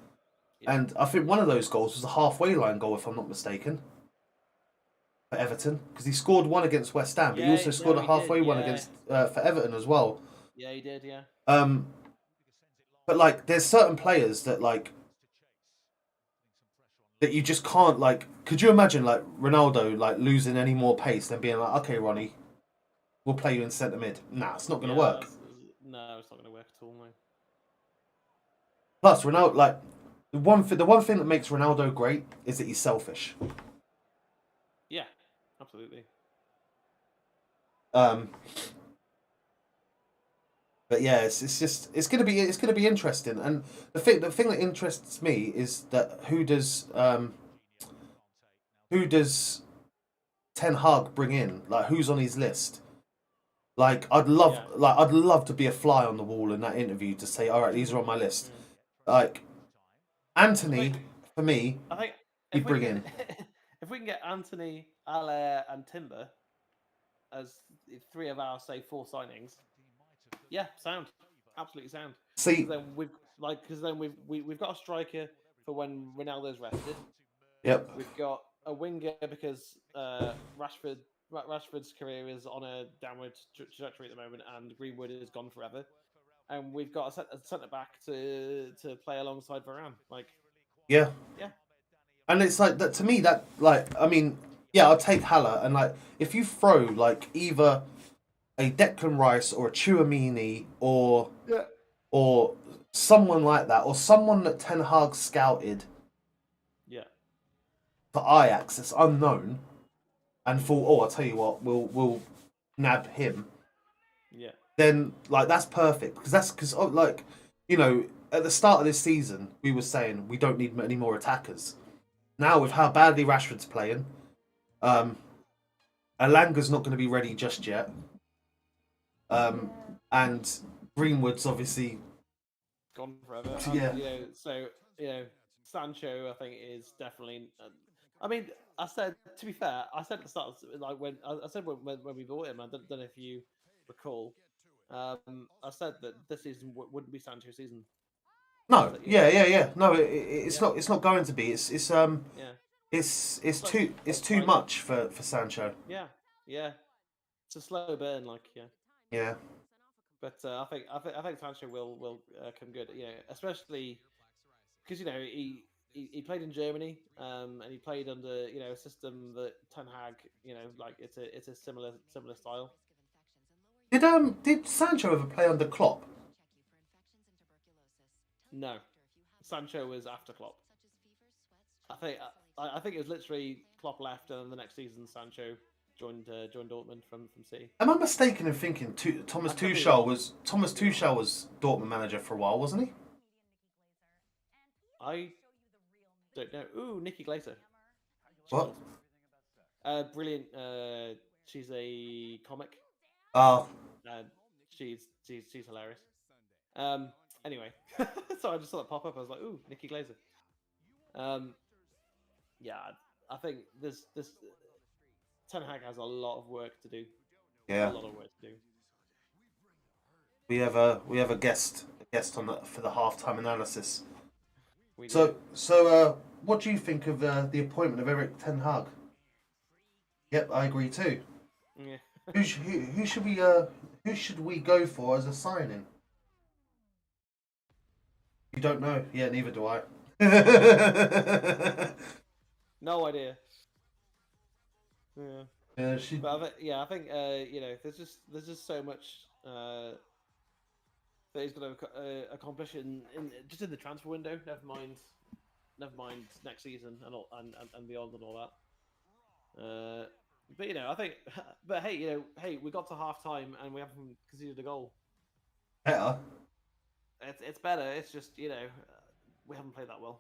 and I think one of those goals was a halfway line goal, if I'm not mistaken, for Everton, because he scored one against West Ham, but he also scored a halfway one against for Everton as well. Yeah, he did. Yeah. But like, there's certain players that like that you just can't like. Could you imagine like Ronaldo like losing any more pace than being like, okay, Ronnie, we'll play you in centre mid? Nah, it's not going to work. No, it's not going to work at all, mate. Plus, Ronaldo, like the one thing that makes Ronaldo great is that he's selfish. Yeah, absolutely. But yeah, it's gonna be interesting. And the thing that interests me is that who does Ten Hag bring in? Like who's on his list? Like I'd love to be a fly on the wall in that interview to say, all right, these are on my list. Like Anthony, for me, I think he'd bring in. If we can get Anthony, Allaire, and Timber as 3 of our say 4 signings, yeah, sound, absolutely sound. See, then we've got a striker for when Ronaldo's rested. Yep. We've got a winger because Rashford's career is on a downward trajectory at the moment, and Greenwood is gone forever. And we've got a centre back to play alongside Varane. Like, yeah. And it's like that to me. That like, I mean, yeah, I'll take Haller, and like, if you throw like either a Declan Rice or a Tchouaméni or someone like that, or someone that Ten Hag scouted, for Ajax that's unknown, and thought, I'll tell you what, we'll nab him. Yeah. Then like that's perfect because like, you know, at the start of this season we were saying we don't need any more attackers. Now with how badly Rashford's playing, Alanga's not going to be ready just yet. And Greenwood's obviously gone forever. Yeah. Sancho I think is definitely. I mean, I said, to be fair, I said at the start, like when we bought him, I don't know if you recall. I said that this season wouldn't be Sancho's season. No, yeah. No, it's not. It's not going to be. It's too much for Sancho. Yeah. It's a slow burn, like Yeah. But I think Sancho will come good. You know, especially because he played in Germany, and he played under a system that Ten Hag, like it's a similar style. Did Sancho ever play under Klopp? No, Sancho was after Klopp. I think it was literally Klopp left, and then the next season Sancho joined Dortmund from City. Am I mistaken in thinking Thomas Tuchel was Dortmund manager for a while, wasn't he? I don't know. Ooh, Nikki Glaser. What? Brilliant. She's a comic. Oh. She's hilarious. Anyway, so I just saw that pop up. I was like, ooh, Nikki Glaser. Yeah, I think this Ten Hag has a lot of work to do. Yeah. A lot of work to do. We have a guest on for the halftime analysis. So what do you think of the appointment of Erik Ten Hag? Yep, I agree too. Yeah. Who should we go for as a signing? You don't know? Yeah, neither do I. No idea. Yeah. But I think there's just so much that he's going to accomplish in the transfer window. Never mind next season and beyond and all that. But I think. But hey, we got to half time and we haven't conceded a goal. Better. It's better. It's just we haven't played that well.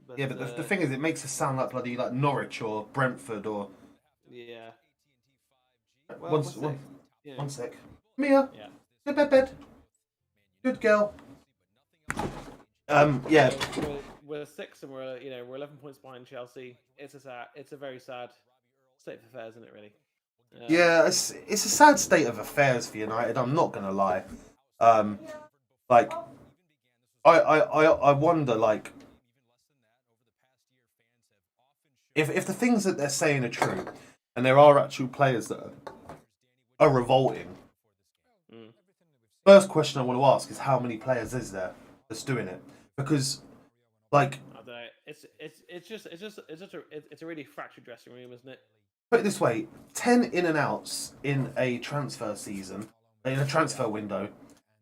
But, yeah, but the thing is, it makes us sound like bloody like Norwich or Brentford or. Yeah. Well, one sec. Mia. Yeah. Bed. Good girl. Yeah. We're 6 and we're 11 points behind Chelsea. It's a very sad state of affairs, isn't it? Really. Yeah, it's a sad state of affairs for United. I'm not gonna lie. Like, I wonder like if the things that they're saying are true, and there are actual players that are revolting. First question I want to ask is how many players is there that's doing it? Because, like, I don't know. it's a really fractured dressing room, isn't it? Put it this way: 10 in and outs in a transfer season, in a transfer window,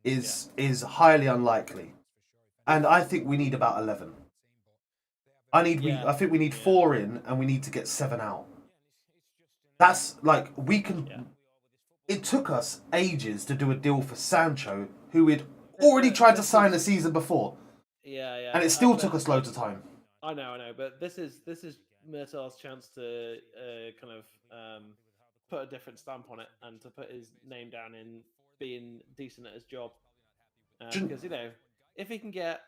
is highly unlikely, and I think we need about 11. I think we need 4 in, and we need to get 7 out. That's like we can. Yeah. It took us ages to do a deal for Sancho, who we'd already tried to sign the season before. Yeah. And it still took us loads of time. I know, but this is Murtaugh's chance to kind of put a different stamp on it and to put his name down in being decent at his job. Because if he can get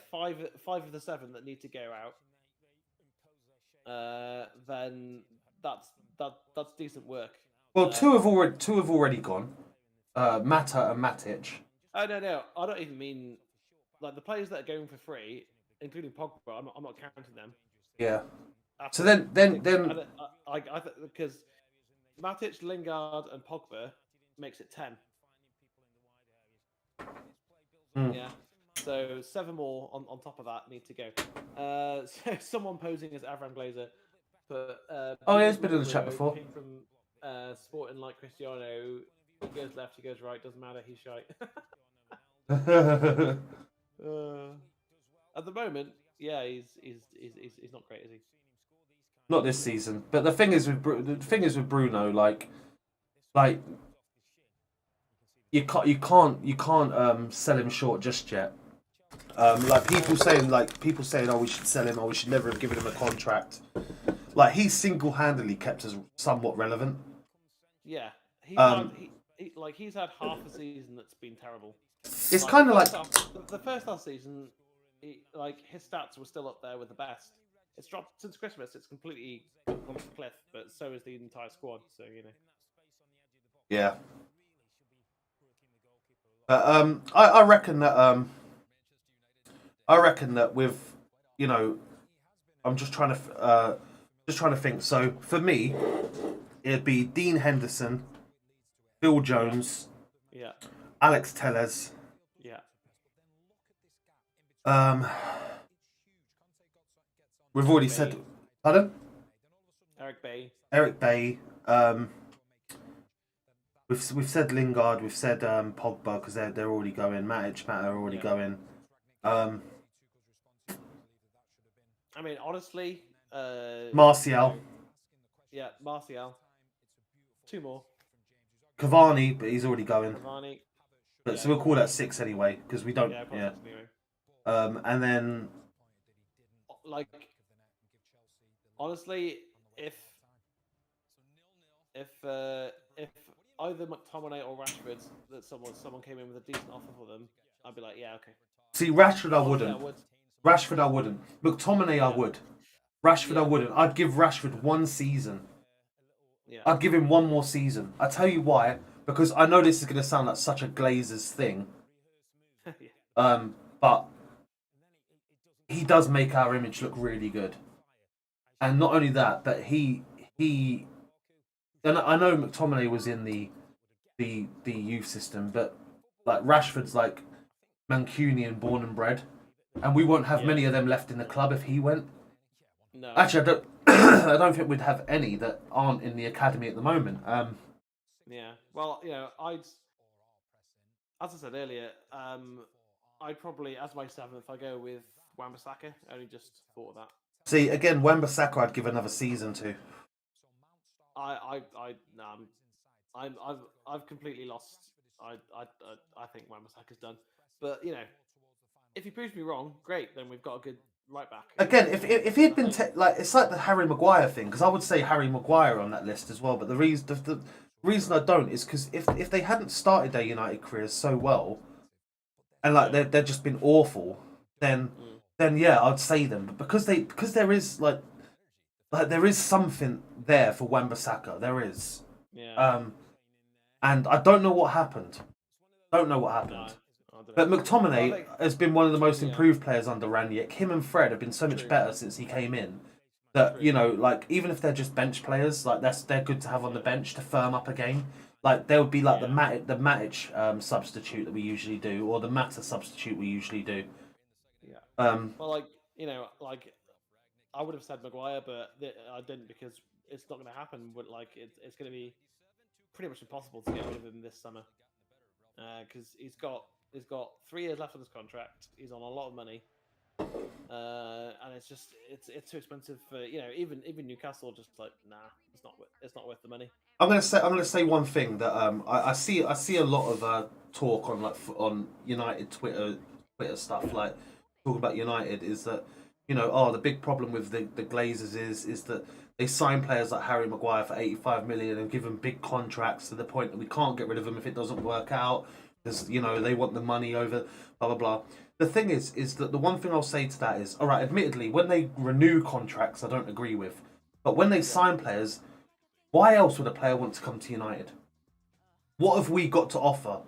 five of the 7 that need to go out, then that's decent work. Well, two have already gone. Mata and Matic. Oh no, I don't even mean like the players that are going for free, including Pogba. I'm not counting them. Yeah. So then I because Matic, Lingard, and Pogba makes it 10. Yeah. So 7 more on top of that need to go. So someone posing as Avram Glazer, but he's been in the chat before. Came from sporting like Cristiano. He goes left, he goes right. Doesn't matter. He's shite. At the moment, yeah, he's not great, is he? Not this season. But the thing is with Bruno, like you can't sell him short just yet. Like people saying, oh, we should sell him, or we should never have given him a contract. Like he single-handedly kept us somewhat relevant. Yeah, he's had half a season that's been terrible. It's kind of like the first half season, his stats were still up there with the best. It's dropped since Christmas. It's completely gone off the cliff, but so is the entire squad. So Yeah. I reckon that with I'm just trying to think. So for me, it'd be Dean Henderson, Phil Jones, Alex Telles. We've already said. Pardon? Eric Bay. We've said Lingard. We've said Pogba because they're already going. Matic, Mata are already going. I mean, honestly, Martial. Yeah, Martial. 2 more. Cavani, but he's already going. Cavani. But so we'll call that 6 anyway because we don't. Yeah. Anyway. And then, honestly, if either McTominay or Rashford, that someone came in with a decent offer for them, I'd be like, yeah, okay. See, Rashford, I wouldn't. Rashford, I wouldn't. McTominay, I would. Rashford, I wouldn't. I'd give Rashford 1 season. Yeah. I'd give him 1 more season. I tell you why. Because I know this is going to sound like such a Glazers thing. But he does make our image look really good. And not only that, but he and I know McTominay was in the youth system, but like Rashford's like Mancunian born and bred, and we won't have many of them left in the club if he went. No. Actually, I don't. I don't think we'd have any that aren't in the academy at the moment. Yeah. Well, as I said earlier, I'd probably, as my 7th, I go with Wan-Bissaka. I only just thought of that. See, again, Wan-Bissaka, I'd give another season to. I've completely lost. I think Wan-Bissaka's done. But if he proves me wrong, great. Then we've got a good right back. Again, if he'd been it's like the Harry Maguire thing, because I would say Harry Maguire on that list as well. But the reason I don't is because if they hadn't started their United careers so well, and they've just been awful, then yeah, I'd say them. But because there is like there is something there for Wan-Bissaka. There is. Yeah. And I don't know what happened. But McTominay has been one of the most improved players under Ranić. Him and Fred have been so much better since he came in. That even if they're just bench players, they're good to have on the bench to firm up a game. Like they would be like the Matic substitute that we usually do, or the Mata substitute we usually do. Well, like I would have said Maguire, but I didn't because it's not going to happen. But like it's going to be pretty much impossible to get rid of him this summer because he's got 3 years left on his contract. He's on a lot of money, and it's too expensive for even Newcastle just like it's not worth the money. I'm gonna say one thing that I see a lot of talk on on United Twitter stuff like talking about United is that the big problem with the Glazers is that they sign players like Harry Maguire for 85 million and give them big contracts to the point that we can't get rid of them if it doesn't work out because they want the money over blah blah blah. The thing is that the one thing I'll say to that is, all right, admittedly, when they renew contracts, I don't agree with, but when they sign players, why else would a player want to come to United? What have we got to offer?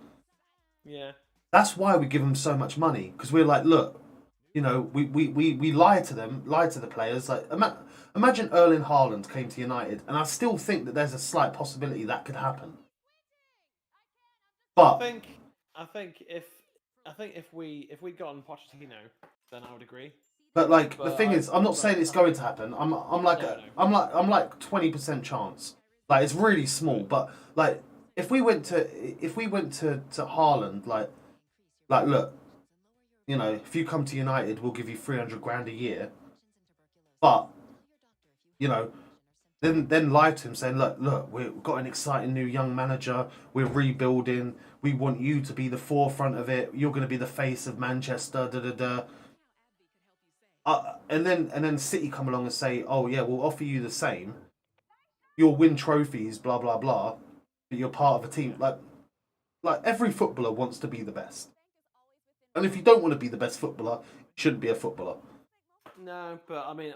Yeah. That's why we give them so much money because we're like, look, we lie to them, lie to the players. Like, imagine Erling Haaland came to United, and I still think that there's a slight possibility that could happen. But I think if we'd gotten Pochettino, then I would agree. But the thing is, I'm not saying it's going to happen. I'm like 20% chance. Like it's really small, but like if we went to Haaland, like look, if you come to United, we'll give you 300 grand a year. But then lie to him saying, look, we've got an exciting new young manager. We're rebuilding. We want you to be the forefront of it. You're going to be the face of Manchester. Da da da. And then City come along and say, oh yeah, we'll offer you the same. You'll win trophies, blah blah blah. But you're part of a team. Like every footballer wants to be the best. And if you don't want to be the best footballer, you shouldn't be a footballer. No, but I mean,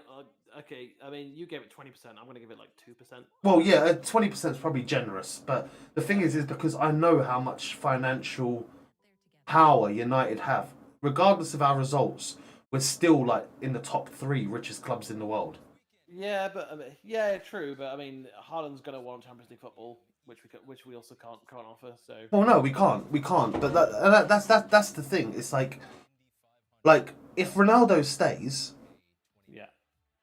okay. I mean, you gave it 20%. I'm going to give it like 2%. Well, yeah, 20% is probably generous. But the thing is because I know how much financial power United have, regardless of our results. We're still like in the top 3 richest clubs in the world. Yeah, but true. But I mean, Haaland's going to want Champions League football, which we also can't offer. So. Well, no, we can't. But that's the thing. It's like if Ronaldo stays, yeah,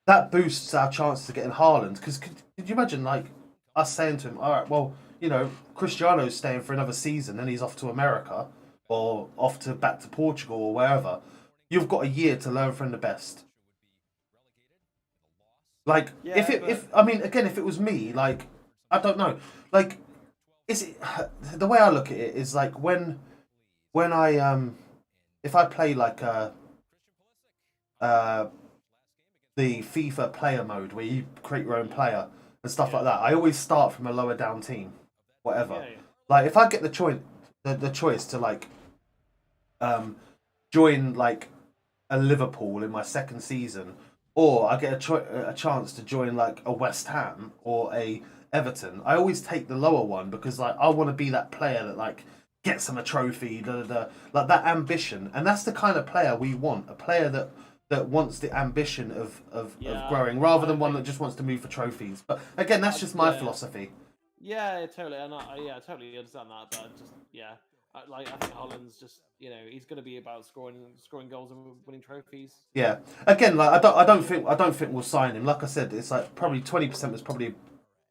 that boosts our chances of getting Haaland. Because could you imagine like us saying to him, all right, well, Cristiano's staying for another season, and he's off to America or back to Portugal or wherever. You've got a year to learn from the best. Like, yeah, if it was me, like, I don't know, like, the way I look at it is like when I if I play like the FIFA player mode where you create your own player and stuff like that, I always start from a lower down team, whatever. Yeah. Like, if I get the choice to like join like a Liverpool in my second season, or I get a chance to join like a West Ham or a Everton, I always take the lower one because like I want to be that player that like gets them a trophy, like that ambition, and that's the kind of player we want. A player that wants the ambition of growing, rather than one that just wants to move for trophies. But again, that's just my philosophy. Yeah, totally, and I totally understand that. But just I think Haaland's just he's going to be about scoring goals and winning trophies. Yeah. Again, like I don't think we'll sign him. Like I said, it's like probably 20% was probably.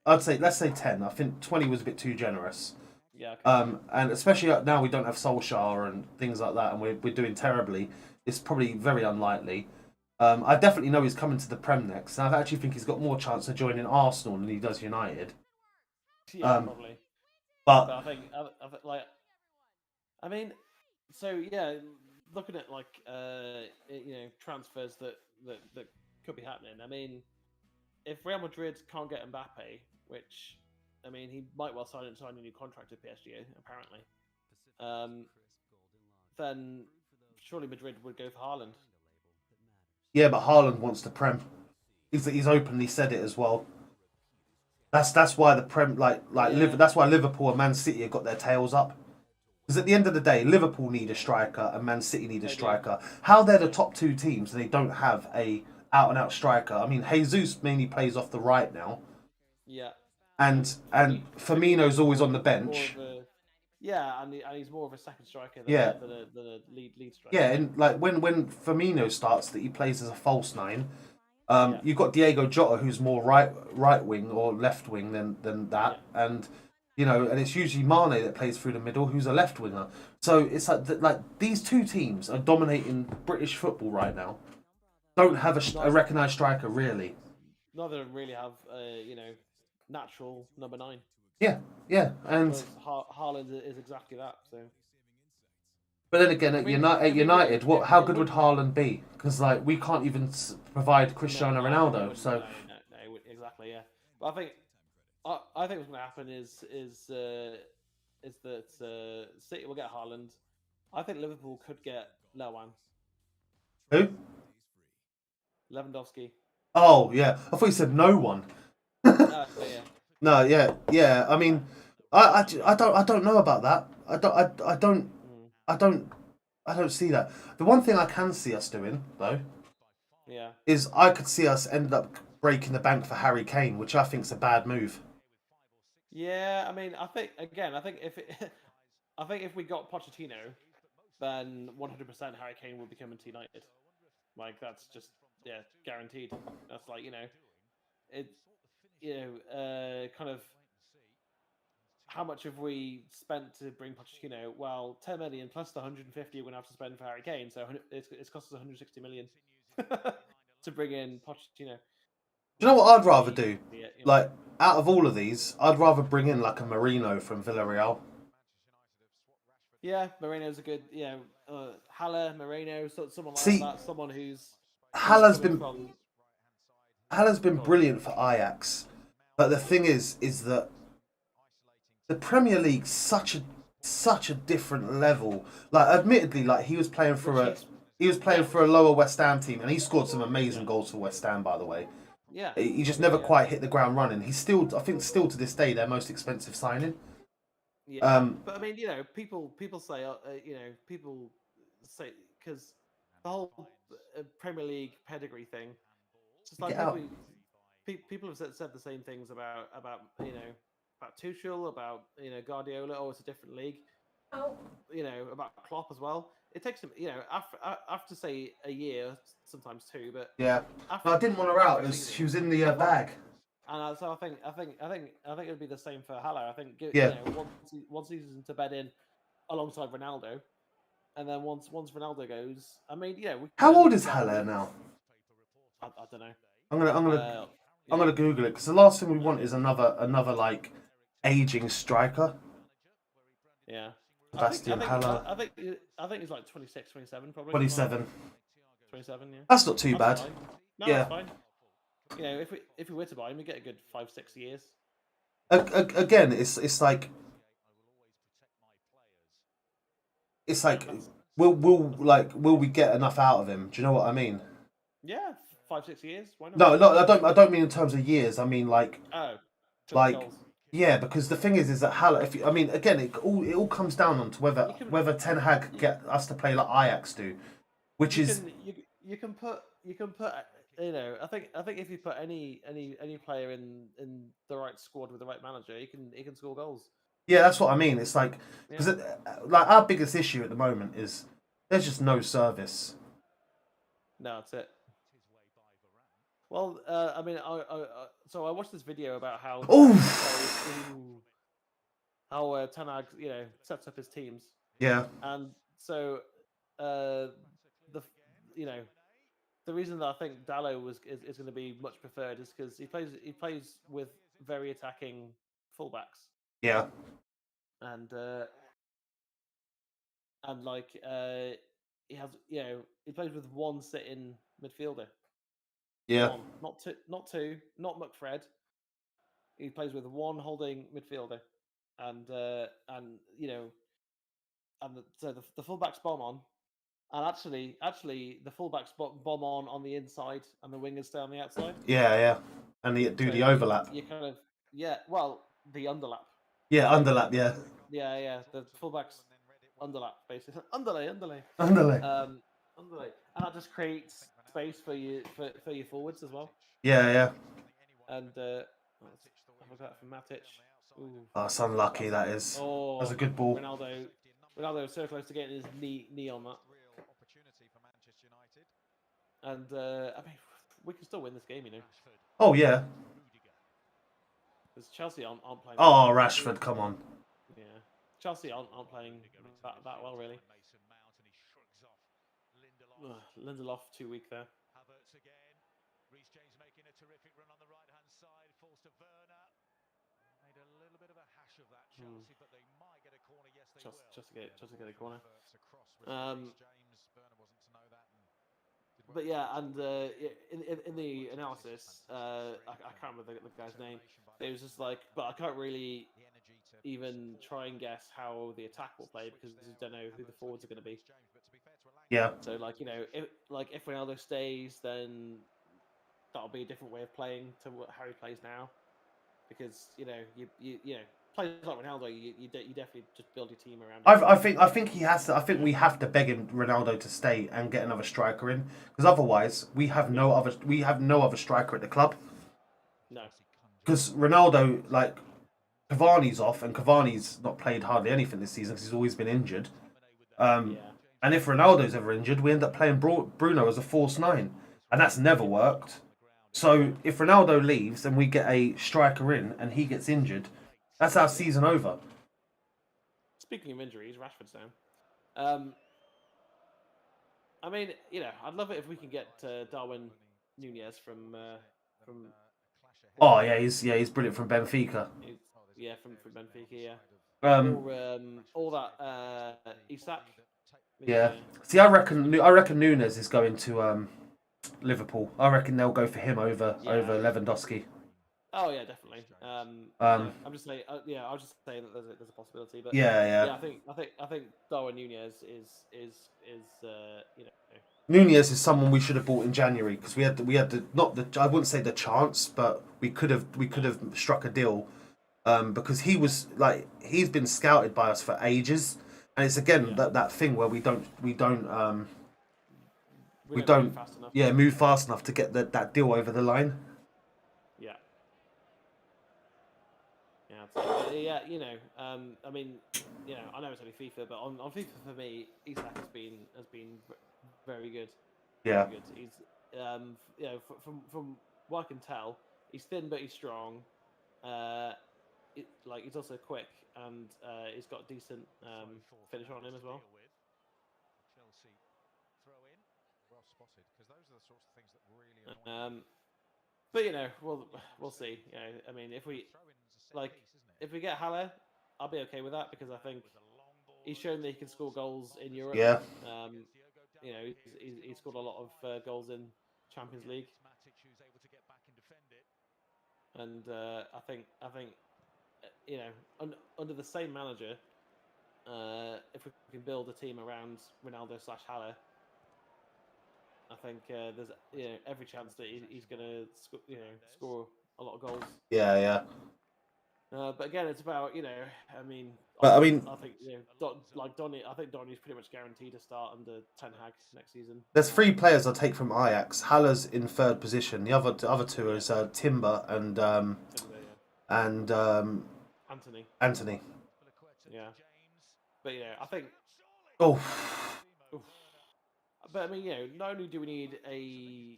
Let's say 10. I think 20 was a bit too generous. Yeah. Okay. And especially now we don't have Solskjaer and things like that, and we're doing terribly. It's probably very unlikely. I definitely know he's coming to the Prem next, and I actually think he's got more chance of joining Arsenal than he does United. Yeah, probably. But I think I mean, so yeah, looking at like transfers that could be happening. I mean, if Real Madrid can't get Mbappe, which I mean he might well sign a new contract at PSG apparently, then surely Madrid would go for Haaland. yeah, but Haaland wants the Prem. He's openly said it as well. That's why the Prem that's why Liverpool and Man City have got their tails up. Because at the end of the day, Liverpool need a striker and Man City need a striker. How they're the top 2 teams and they don't have a out and out striker. I mean, Jesus mainly plays off the right now. Yeah. And Firmino's always on the bench. Yeah, and he's more of a second striker than Yeah. than a lead striker. Yeah, and like when Firmino starts, that he plays as a false nine. Yeah. You've got Diego Jota, who's more right wing or left wing than that, and and it's usually Mane that plays through the middle, who's a left winger. So it's like these two teams are dominating British football right now. Don't have a recognised striker really. Neither of them really have natural number 9. Yeah, and Whereas Haaland is exactly that. So. But then again, at United, how good would be. Haaland be? Because like we can't even provide Cristiano Ronaldo. So no, exactly, yeah. But I think what's going to happen is that City will get Haaland. I think Liverpool could get Lewan. Who? Lewandowski. Oh yeah, I thought you said no one. Yeah. No, yeah. I mean, I don't know about that. I don't see that. The one thing I can see us doing though, is I could see us end up breaking the bank for Harry Kane, which I think's a bad move. Yeah, I mean, I think if we got Pochettino, then 100% Harry Kane will be coming to United. Like that's just guaranteed. That's like kind of how much have we spent to bring Pochettino? Well, 10 million plus the 150 we're going to have to spend for Harry Kane, so it's cost us 160 million to bring in Pochettino. Do you know what I'd rather do? Like, out of all of these, I'd rather bring in like a Marino from Villarreal. Yeah, Marino's a good, Haller, Marino, someone like that. Someone who's Haller's been brilliant for Ajax, but the thing is that the Premier League's such a different level. Like, admittedly, like he was playing for a lower West Ham team, and he scored some amazing goals for West Ham, by the way. Yeah, he just never quite hit the ground running. He's still, I think, still to this day, their most expensive signing. Yeah, but I mean, people say, people say because the whole Premier League pedigree thing. Just like people have said the same things about Tuchel, about Guardiola. Oh, it's a different league. About Klopp as well. It takes him, after say a year, sometimes 2. But I didn't want her out. She was in the bag. And so I think it'd be the same for Haller. I think once he's into bed in alongside Ronaldo, and then once Ronaldo goes, I mean, how old is Haller now? I don't know. I'm gonna Google it because the last thing we want is another like aging striker. Yeah. Sebastian Haller. I think he's like 26, 27 probably. 27. 27, yeah. That's not too bad. Fine. No, that's fine. If we were to buy him, we get a good 5-6 years. Again, it's like will we get enough out of him? Do you know what I mean? Yeah, 5-6 years. Why not? No, I don't mean in terms of years. I mean like goals. Yeah, because the thing is that Haller. Again, it all comes down on to whether Ten Hag can get us to play like Ajax do, which you can put. I think if you put any player in the right squad with the right manager, he can score goals. Yeah, that's what I mean. It's like because like our biggest issue at the moment is there's just no service. No, that's it. Well, I mean, so I watched this video about how Ten Hag, sets up his teams. Yeah. And so the reason that I think Dalot is going to be much preferred is because he plays with very attacking fullbacks. Yeah. And he plays with one sitting midfielder. Yeah. One, not two, not McFred. He plays with one holding midfielder, and so the fullbacks bomb on, and actually the fullbacks bomb on the inside, and the wingers stay on the outside. Yeah, and the overlap. You kind of the underlap. Yeah, underlap. Yeah. Yeah. The fullbacks underlap basically. Underlay. Underlay. And that just creates space for your forwards as well. Yeah. And I forgot for Matic. Ooh. Oh, it's unlucky, that is. Oh, That's a good ball. Ronaldo was so close to getting his knee on that. And I mean, we can still win this game, you know. Oh, yeah. Because Chelsea aren't playing. Oh, Rashford, come on. Yeah, Chelsea aren't playing that well, really. Lindelof too weak there. Just to get a corner. But yeah, and in the analysis, I can't remember the guy's name. It was just like, but I can't really even try and guess how the attack will play because you don't know who the forwards are going to be. Yeah. So like, you know, if Ronaldo stays, then that'll be a different way of playing to how he plays now. Because you know, you know, players like Ronaldo, you definitely just build your team around him. I think he has to. I think we have to beg him, Ronaldo, to stay and get another striker in, because otherwise we have no other striker at the club. No. Because Ronaldo, like, Cavani's off, and Cavani's not played hardly anything this season because he's always been injured. And if Ronaldo's ever injured, we end up playing Bruno as a false nine, and that's never worked. So if Ronaldo leaves and we get a striker in and he gets injured, that's our season over. Speaking of injuries, Rashford's down. I mean, you know, I'd love it if we can get Darwin Nunez from. Oh yeah, he's brilliant from Benfica. From Benfica, yeah. Um, All that Isak. Yeah. See, I reckon Nunez is going to Liverpool. I reckon they'll go for him over Lewandowski. Oh yeah, definitely. I'm just saying. I was just saying that there's a possibility, but yeah. I think Darwin Nunez is you know. Nunez is someone we should have bought in January because we had I wouldn't say the chance, but we could have struck a deal, because he's been scouted by us for ages, and it's again that thing where we don't move fast enough to get that deal over the line. Yeah, you know, I mean, you know, I know it's only FIFA, but on FIFA for me, Isak has been very good. Yeah. Very good. He's you know, from what I can tell, he's thin but he's strong. He's also quick and he's got decent finish on him as well. But you know, we'll see. You know, I mean, if we get Haller, I'll be okay with that because I think he's shown that he can score goals in Europe. Yeah. You know, he's scored a lot of goals in Champions League. And I think you know, under the same manager, if we can build a team around Ronaldo/Haller, I think there's every chance that he's going to score a lot of goals. Yeah. But again, it's about I mean, I think Donny. I think Donny's pretty much guaranteed to start under Ten Hag next season. There's 3 players I'll take from Ajax. Haller's in 3rd position. The other 2 is Timber and Anthony. Yeah, but I think. Oh. But I mean, not only do we need a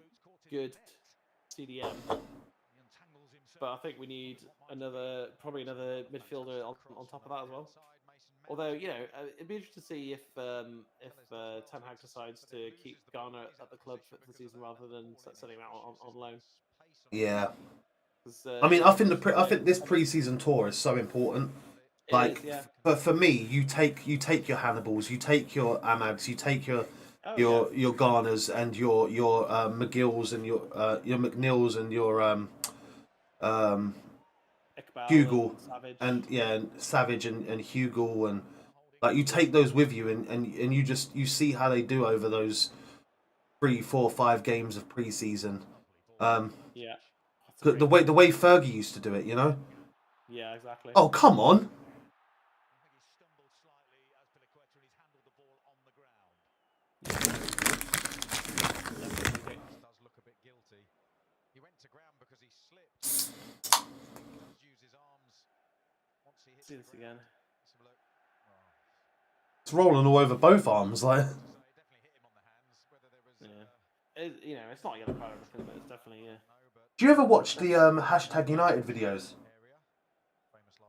good CDM, but I think we need probably another midfielder on top of that as well. Although it'd be interesting to see if Ten Hag decides to keep Garner at the club for the season rather than sending him out on loan. Yeah. I mean, I think this pre-season tour is so important. But for me, you take your Hannibals, you take your Amads, you take your Garners and your McGills and your McNeils and your Hugo and Savage and Hugo, and you take those with you and you see how they do over those 3, 4, 5 games of pre-season. The way Fergie used to do it, Yeah, exactly. Oh, come on. See this again. It's rolling all over both arms, like. Yeah. It's not a yellow card or anything, but it's definitely Do you ever watch the hashtag United videos?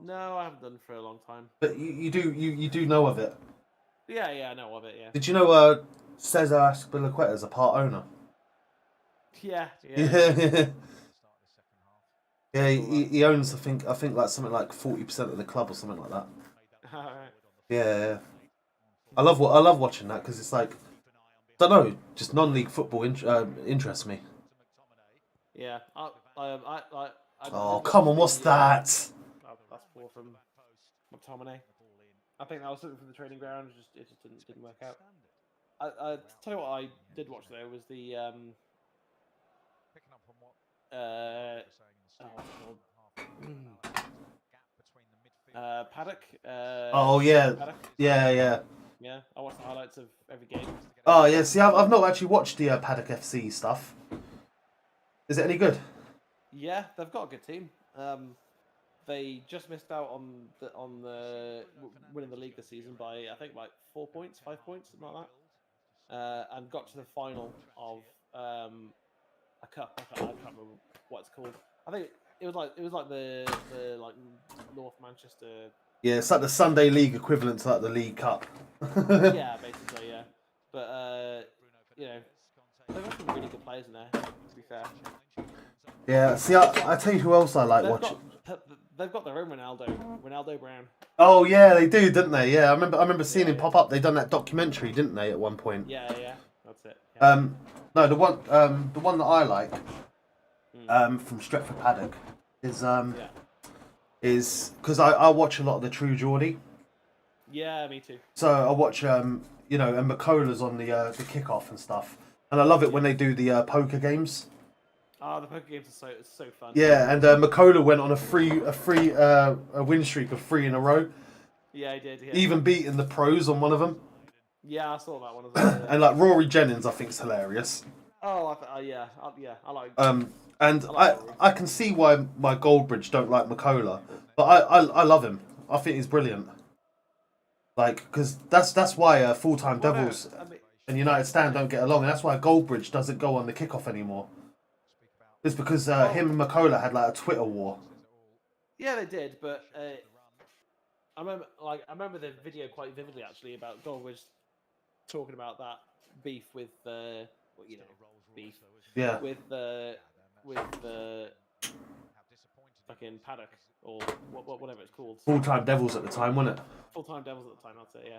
No, I haven't done for a long time. But you do know of it. Yeah, I know of it. Yeah. Did you know Cesar Azpilicueta is a part owner? Yeah. Yeah, he owns I think like something like 40% of the club or something like that. Alright. Yeah. I love watching that because it's like, don't know, just non-league football interests me. Yeah. Oh come on, what's that? That's poor from McTominay. I think that was something from the training ground. It just didn't work out. I tell you what, I did watch though was the Paddock. Oh yeah, Paddock. yeah. Yeah, I watched the highlights of every game. Oh yeah, see, I've not actually watched the Paddock FC stuff. Is it any good? Yeah, they've got a good team. They just missed out on the winning the league this season by I think like 4 points, 5 points, something like that, and got to the final of a cup. I can't remember what it's called. I think it was like the like North Manchester. Yeah, it's like the Sunday League equivalent to like the League Cup. Yeah, basically, yeah. But they've got some really good players in there. To be fair. Yeah, see, I tell you who else I like watching. They've got their own Ronaldo Brown. Oh yeah, they do, didn't they? Yeah, I remember seeing him pop up. They done that documentary, didn't they, at one point? Yeah, that's it. Yeah. No, the one that I like, from Stretford Paddock is because I watch a lot of the True Geordie. Yeah, me too. So I watch and McCola's on the kickoff and stuff, and I love it when they do the poker games. Oh, the poker games are so fun. Yeah, and McCola went on a win streak of 3 in a row. Yeah, he did. Yeah. Even beating the pros on one of them. Yeah, I saw that one as well. Yeah. And like Rory Jennings, I think's hilarious. Oh, yeah, I like. And I can see why my Goldbridge don't like McCola, but I love him. I think he's brilliant. Like, because that's why full-time Devils and United Stand don't get along, and that's why Goldbridge doesn't go on the kickoff anymore. It's because him and McCola had like a Twitter war. Yeah, they did, but I remember the video quite vividly actually about Goldbridge talking about that beef with beef. Yeah. With fucking Paddock or whatever it's called. Full-time Devils at the time, wasn't it? Full-time Devils at the time, that's it. Yeah.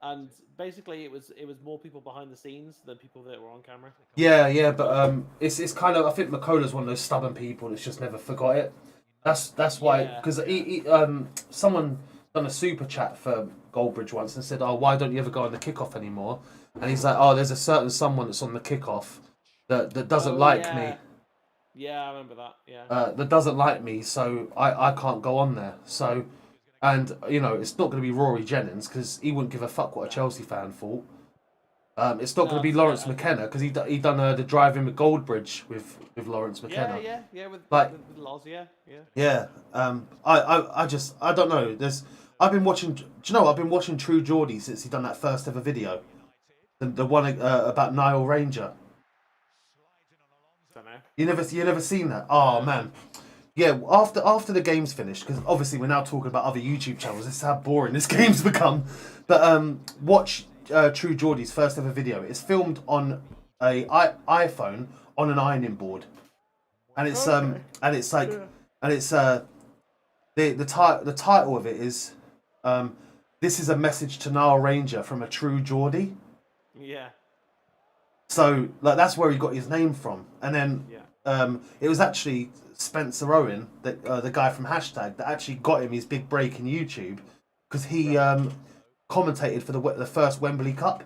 And basically, it was more people behind the scenes than people that were on camera. Yeah, but it's kind of, I think McCola's one of those stubborn people that's just never forgot it. That's why, because someone done a super chat for Goldbridge once and said, "Oh, why don't you ever go on the kickoff anymore?" And he's like, "Oh, there's a certain someone that's on the kickoff that doesn't like me." Yeah, I remember that. Yeah. That doesn't like me, so I can't go on there. So. And, it's not going to be Rory Jennings because he wouldn't give a fuck what a Chelsea fan thought. It's not going to be Lawrence McKenna because he done the driving with Goldbridge with Lawrence McKenna. Yeah, with Loz, yeah. Yeah. I don't know. I've been watching True Geordie since he done that first ever video. The one about Niall Ranger. Don't know. You never seen that? Oh man. Yeah, after the game's finished, because obviously we're now talking about other YouTube channels. This is how boring this game's become. But watch True Geordie's first ever video. It's filmed on a iPhone on an ironing board, and it's the title of it is "This is a message to Niall Ranger from a True Geordie." Yeah. So like that's where he got his name from, and then it was actually Spencer Owen, the guy from Hashtag, that actually got him his big break in YouTube because he commentated for the first Wembley Cup.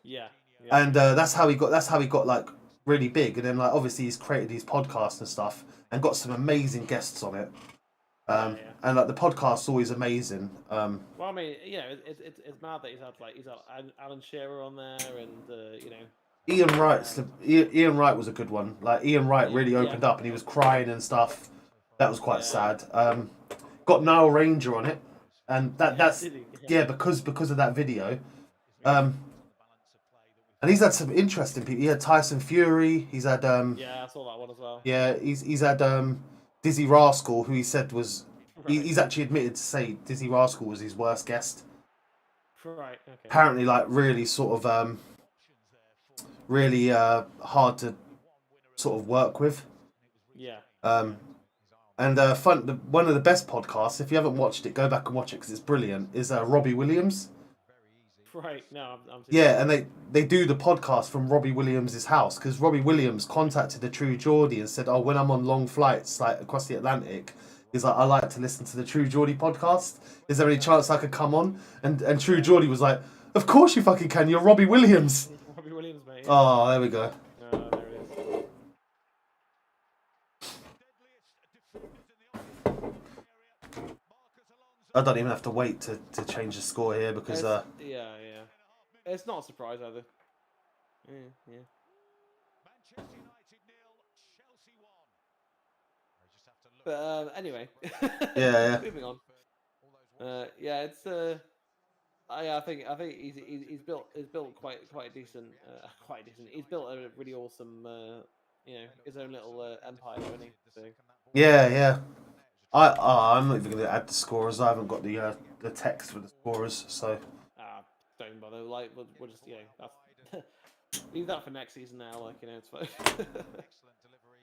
Yeah. And that's how he got like really big. And then like obviously he's created his podcast and stuff and got some amazing guests on it. And like the podcast's always amazing. Well, I mean, it's mad that he's had Alan Shearer on there, and Ian Wright was a good one. Like Ian Wright really opened up, and he was crying and stuff. That was quite sad. got Nile Ranger on it, and that's did he? yeah because of that video. And he's had some interesting people. He had Tyson Fury. He's had Yeah, I saw that one as well. yeah, he's had Dizzy Rascal, who he said was he's actually admitted to say Dizzy Rascal was his worst guest. Right. Okay. Apparently, like really sort of really hard to sort of work with. Yeah. And one of the best podcasts, if you haven't watched it, go back and watch it because it's brilliant, is Robbie Williams. Right, no, I'm yeah, and they do the podcast from Robbie Williams' house because Robbie Williams contacted the True Geordie and said, "Oh, when I'm on long flights like across the Atlantic, he's like, I like to listen to the True Geordie podcast. Is there any chance I could come on?" And True Geordie was like, "Of course you fucking can. You're Robbie Williams." Robbie Williams, mate. Yeah. Oh, there we go. There it is. I don't even have to wait to change the score here because yeah. It's not a surprise either. Yeah. But anyway. Yeah. Moving on. Yeah, it's I think he's built quite decent. He's built a really awesome his own little empire, hasn't he? So. Yeah. I'm not even going to add the scorers. I haven't got the text for the scorers, so. Don't bother. Like we'll just that's leave that for next season now. Like it's fine. Excellent delivery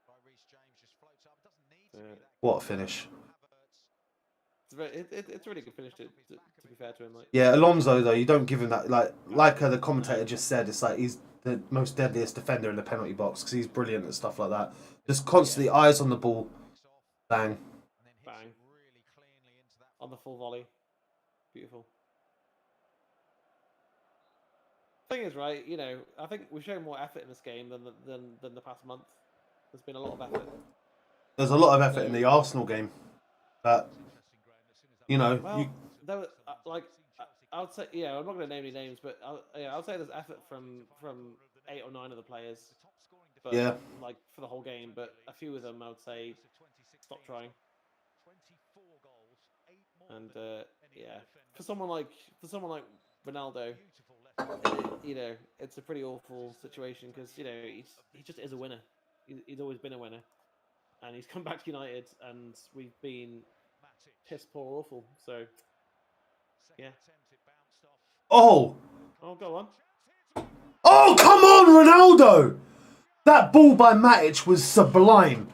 by Reece James. Just floats up. Doesn't need to be that. What a finish! It's a really good finish to be fair to him. Like. Yeah, Alonso though, you don't give him that like the commentator just said. It's like he's the most deadliest defender in the penalty box because he's brilliant at stuff like that. Just constantly eyes on the ball, bang, on the full volley, beautiful. Thing is, right? I think we've shown more effort in this game than the past month. There's been a lot of effort. There's a lot of effort in the Arsenal game, but well, there was I would say I'm not going to name any names, but I would say there's effort from 8 or 9 of the players. But, yeah. Like for the whole game, but a few of them I would say stop trying. And for someone like Ronaldo. It's a pretty awful situation because he just is a winner. He's always been a winner, and he's come back to United, and we've been piss poor awful. So, yeah. Oh, go on. Oh, come on, Ronaldo! That ball by Matic was sublime.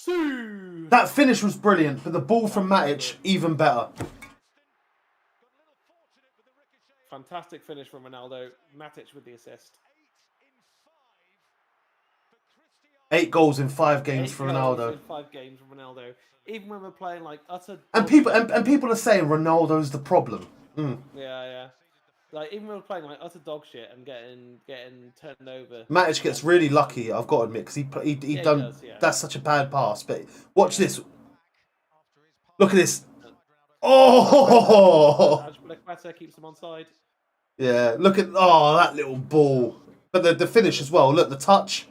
That finish was brilliant, but the ball from Matic even better. Fantastic finish from Ronaldo. Matic with the assist. 8 goals in 5 games for Ronaldo. 5 games from Ronaldo. Even when we're playing like utter. And people are saying Ronaldo's the problem. Yeah. Like even when we're playing like utter dog shit and getting turned over. Matic gets really lucky, I've got to admit, because he done. That's such a bad pass. But watch this. Look at this. Oh! Aspilicueta keeps him on side. Yeah, look at that little ball. But the finish as well. Look, the touch.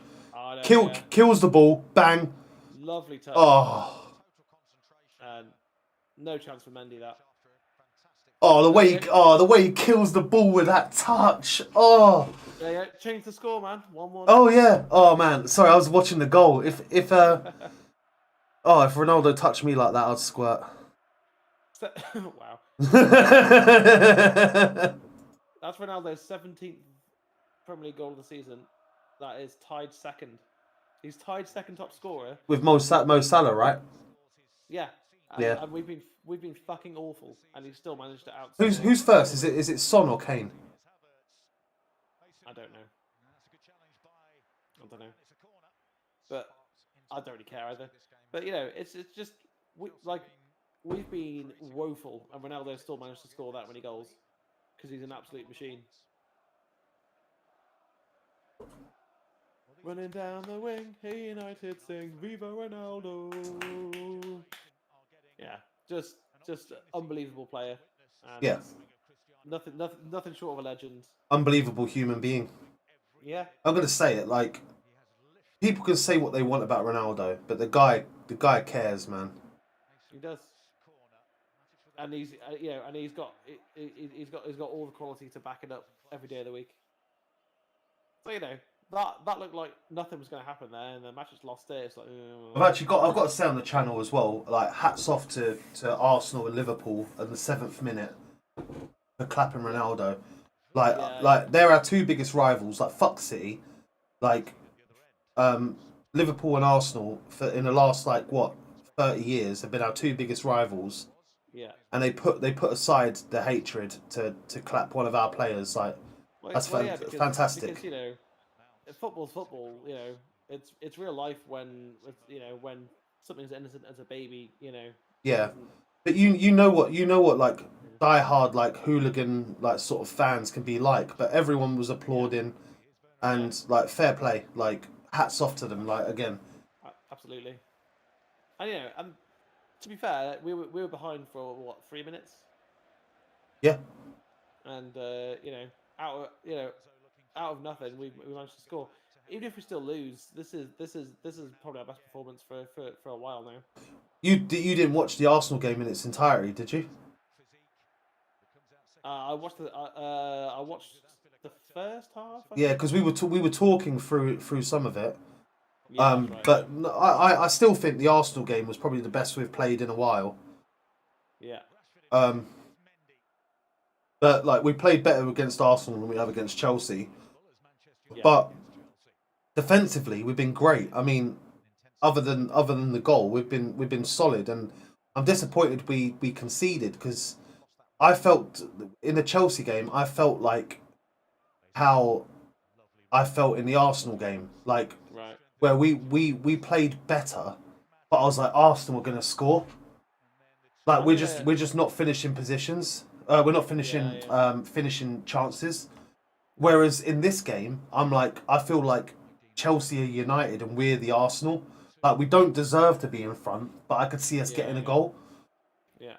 Kills the ball. Bang. Lovely touch. Oh. No chance for Mendy that. Oh, the way he kills the ball with that touch. Oh. Yeah. Change the score, man. 1-1. Oh yeah. Oh man. Sorry, I was watching the goal. If Ronaldo touched me like that, I'd squirt. Wow. That's Ronaldo's 17th Premier League goal of the season. That is tied second. He's tied second top scorer with Mo Salah, right? Yeah. Yeah. And we've been fucking awful, and he's still managed to out. Who's first? Is it Son or Kane? I don't know. But I don't really care either. But it's just we've been woeful, and Ronaldo still managed to score that many goals because he's an absolute machine. Running down the wing, hey United sing Viva Ronaldo. Yeah, just unbelievable player. And yeah. Nothing short of a legend. Unbelievable human being. Yeah. I'm gonna say it people can say what they want about Ronaldo, but the guy cares, man. He does. And he's and he's got all the quality to back it up every day of the week. So that looked like nothing was going to happen there, and the match just lost it. It's like I've got to say on the channel as well, like hats off to Arsenal and Liverpool in the 7th minute for clapping Ronaldo. Like they're our two biggest rivals. Like fuck City, like Liverpool and Arsenal in the last 30 years have been our two biggest rivals. Yeah. And they put aside the hatred to clap one of our players. That's fantastic. Because football's football. It's real life when something's innocent as a baby. Yeah, but you know what like diehard hooligan sort of fans can be like. But everyone was applauding, and fair play. Hats off to them. Again. Absolutely. And and to be fair, we were behind for what 3 minutes. Yeah. And out of nothing, we managed to score. Even if we still lose, this is probably our best performance for a while now. You didn't watch the Arsenal game in its entirety, did you? I watched the first half. Yeah, because we were talking through some of it. Yeah, right. But I still think the Arsenal game was probably the best we've played in a while. Yeah. But we played better against Arsenal than we have against Chelsea. Yeah. But defensively, we've been great. I mean, other than the goal, we've been solid, and I'm disappointed we conceded because I felt in the Chelsea game I felt like how I felt in the Arsenal game, right. where we played better, but I was like Arsenal are going to score. We're just not finishing positions. We're not finishing finishing chances. Whereas in this game, I feel like Chelsea are United and we're the Arsenal. We don't deserve to be in front, but I could see us getting a goal. Yeah.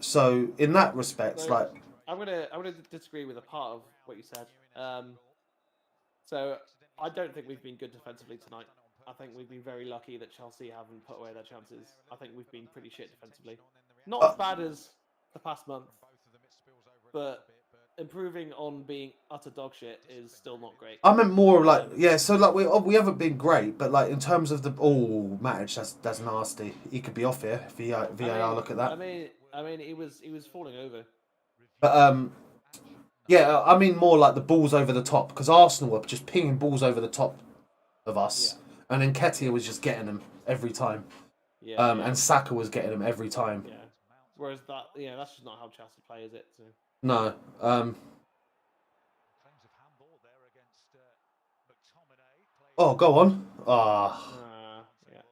So in that respect, I'm gonna disagree with a part of what you said. So I don't think we've been good defensively tonight. I think we've been very lucky that Chelsea haven't put away their chances. I think we've been pretty shit defensively. Not as bad as the past month, but improving on being utter dog shit is still not great. I meant more we haven't been great, but in terms of the Matic, that's nasty. He could be off here if VAR look at that. I mean, he was falling over. But yeah, I mean more like the balls over the top because Arsenal were just pinging balls over the top of us, and then Nketiah was just getting them every time. And Saka was getting them every time. Yeah. Whereas that's just not how Chelsea play, is it? So. No. Oh, go on. Yeah.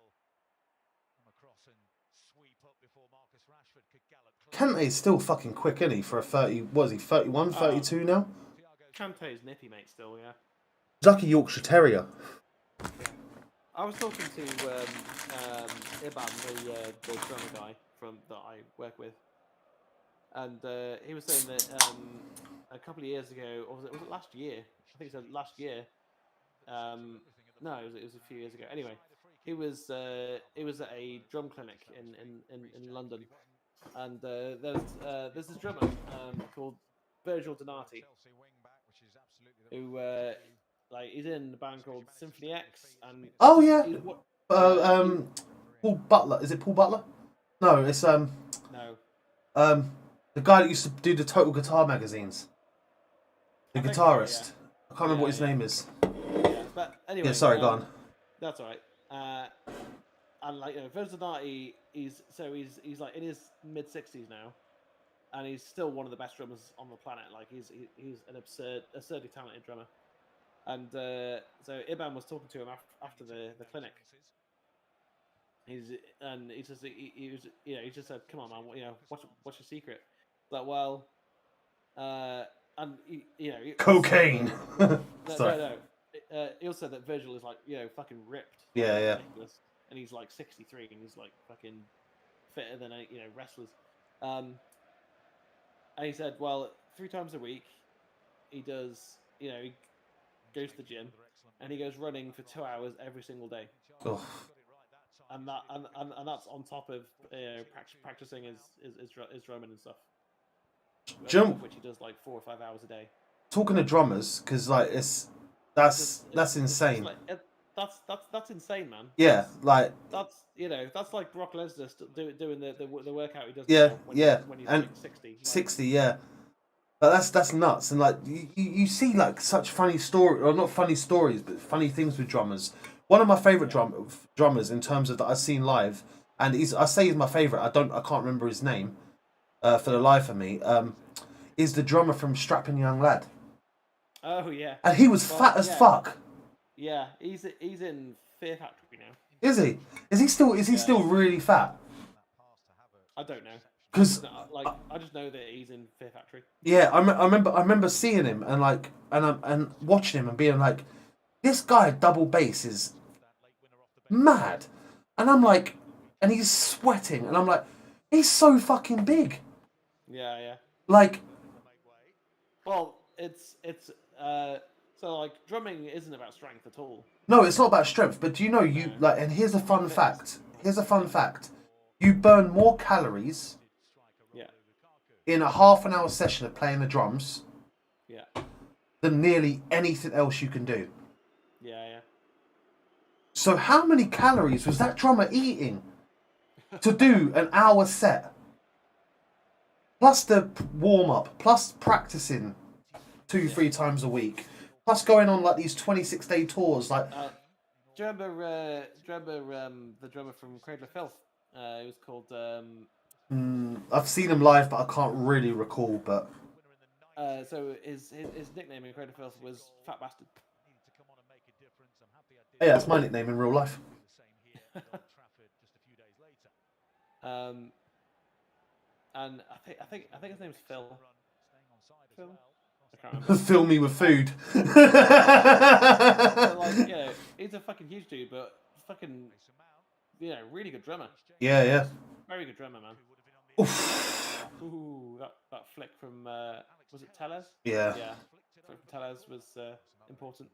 Kante's still fucking quick, isn't he? For a 30, what is he, 31, 32 now? Kante's nippy, mate, still, yeah. Zucky Yorkshire Terrier. I was talking to Iban, the drummer guy that I work with, and he was saying that a couple of years ago, or was it last year? I think it was last year. No, it was a few years ago. Anyway, he was at a drum clinic in London, and there's this drummer called Virgil Donati, who he's in a band called Symphony X, and Paul Butler. Is it Paul Butler? No, it's no. The guy that used to do the Total Guitar magazines. The guitarist. So, yeah. I can't remember what his name is. Yeah, but anyway. Yeah, sorry, go on. That's all right. And Virgil Donati, he's in his mid-60s now, and he's still one of the best drummers on the planet. He's an absurdly talented drummer. And so Iban was talking to him after the clinic. He just said, "Come on, man, what's your secret?" Cocaine. No. He also said that Virgil is fucking ripped. Yeah. Ridiculous. And he's 63, and he's fucking fitter than wrestlers. And he said, well, 3 times a week, he does goes to the gym, and he goes running for 2 hours every single day. Ugh. And that's on top of practicing his drumming and stuff. Which he does like 4 or 5 hours a day. Talking to drummers, because like that's insane. That's insane, man. Yeah, like that's like Brock Lesnar doing the workout he does. Yeah, when he's and like 60. 60, yeah. But that's nuts, and like you see like such funny story, or not funny stories, but funny things with drummers. One of my favorite drummers in terms of that I've seen live, and I say he's my favorite. I can't remember his name, for the life of me. Is the drummer from Strapping Young Lad. Oh yeah. And he was fat as fuck. Yeah, he's in Fear Factory now. Is he? Is he still really fat? I don't know. Because I just know that he's in Fear Factory. Yeah, I remember seeing him and watching him and being like, this guy double bass is mad, and I'm like, and he's sweating, and I'm like, he's so fucking big. Yeah. Like, well, it's so like drumming isn't about strength at all. No, it's not about strength. But do you know like? And here's a fun fact. You burn more calories. Yeah. In a half an hour session of playing the drums. Yeah. Than nearly anything else you can do. Yeah. So how many calories was that drummer eating to do an hour set? Plus the warm up, plus practicing 2-3 times a week, plus going on like these 26-day tours. Like, do you remember the drummer from Cradle of Filth? It was called. I've seen him live, but I can't really recall. But so his nickname in Cradle of Filth was Fat Bastard. Yeah, that's my nickname in real life. And I think his name's Phil. Phil? I can't remember. Fill me with food. So, like, he's a fucking huge dude, but fucking, really good drummer. Yeah. Very good drummer, man. Oof. Ooh, that flick from was it Tellez? Yeah. Yeah, flick from Tellez was important.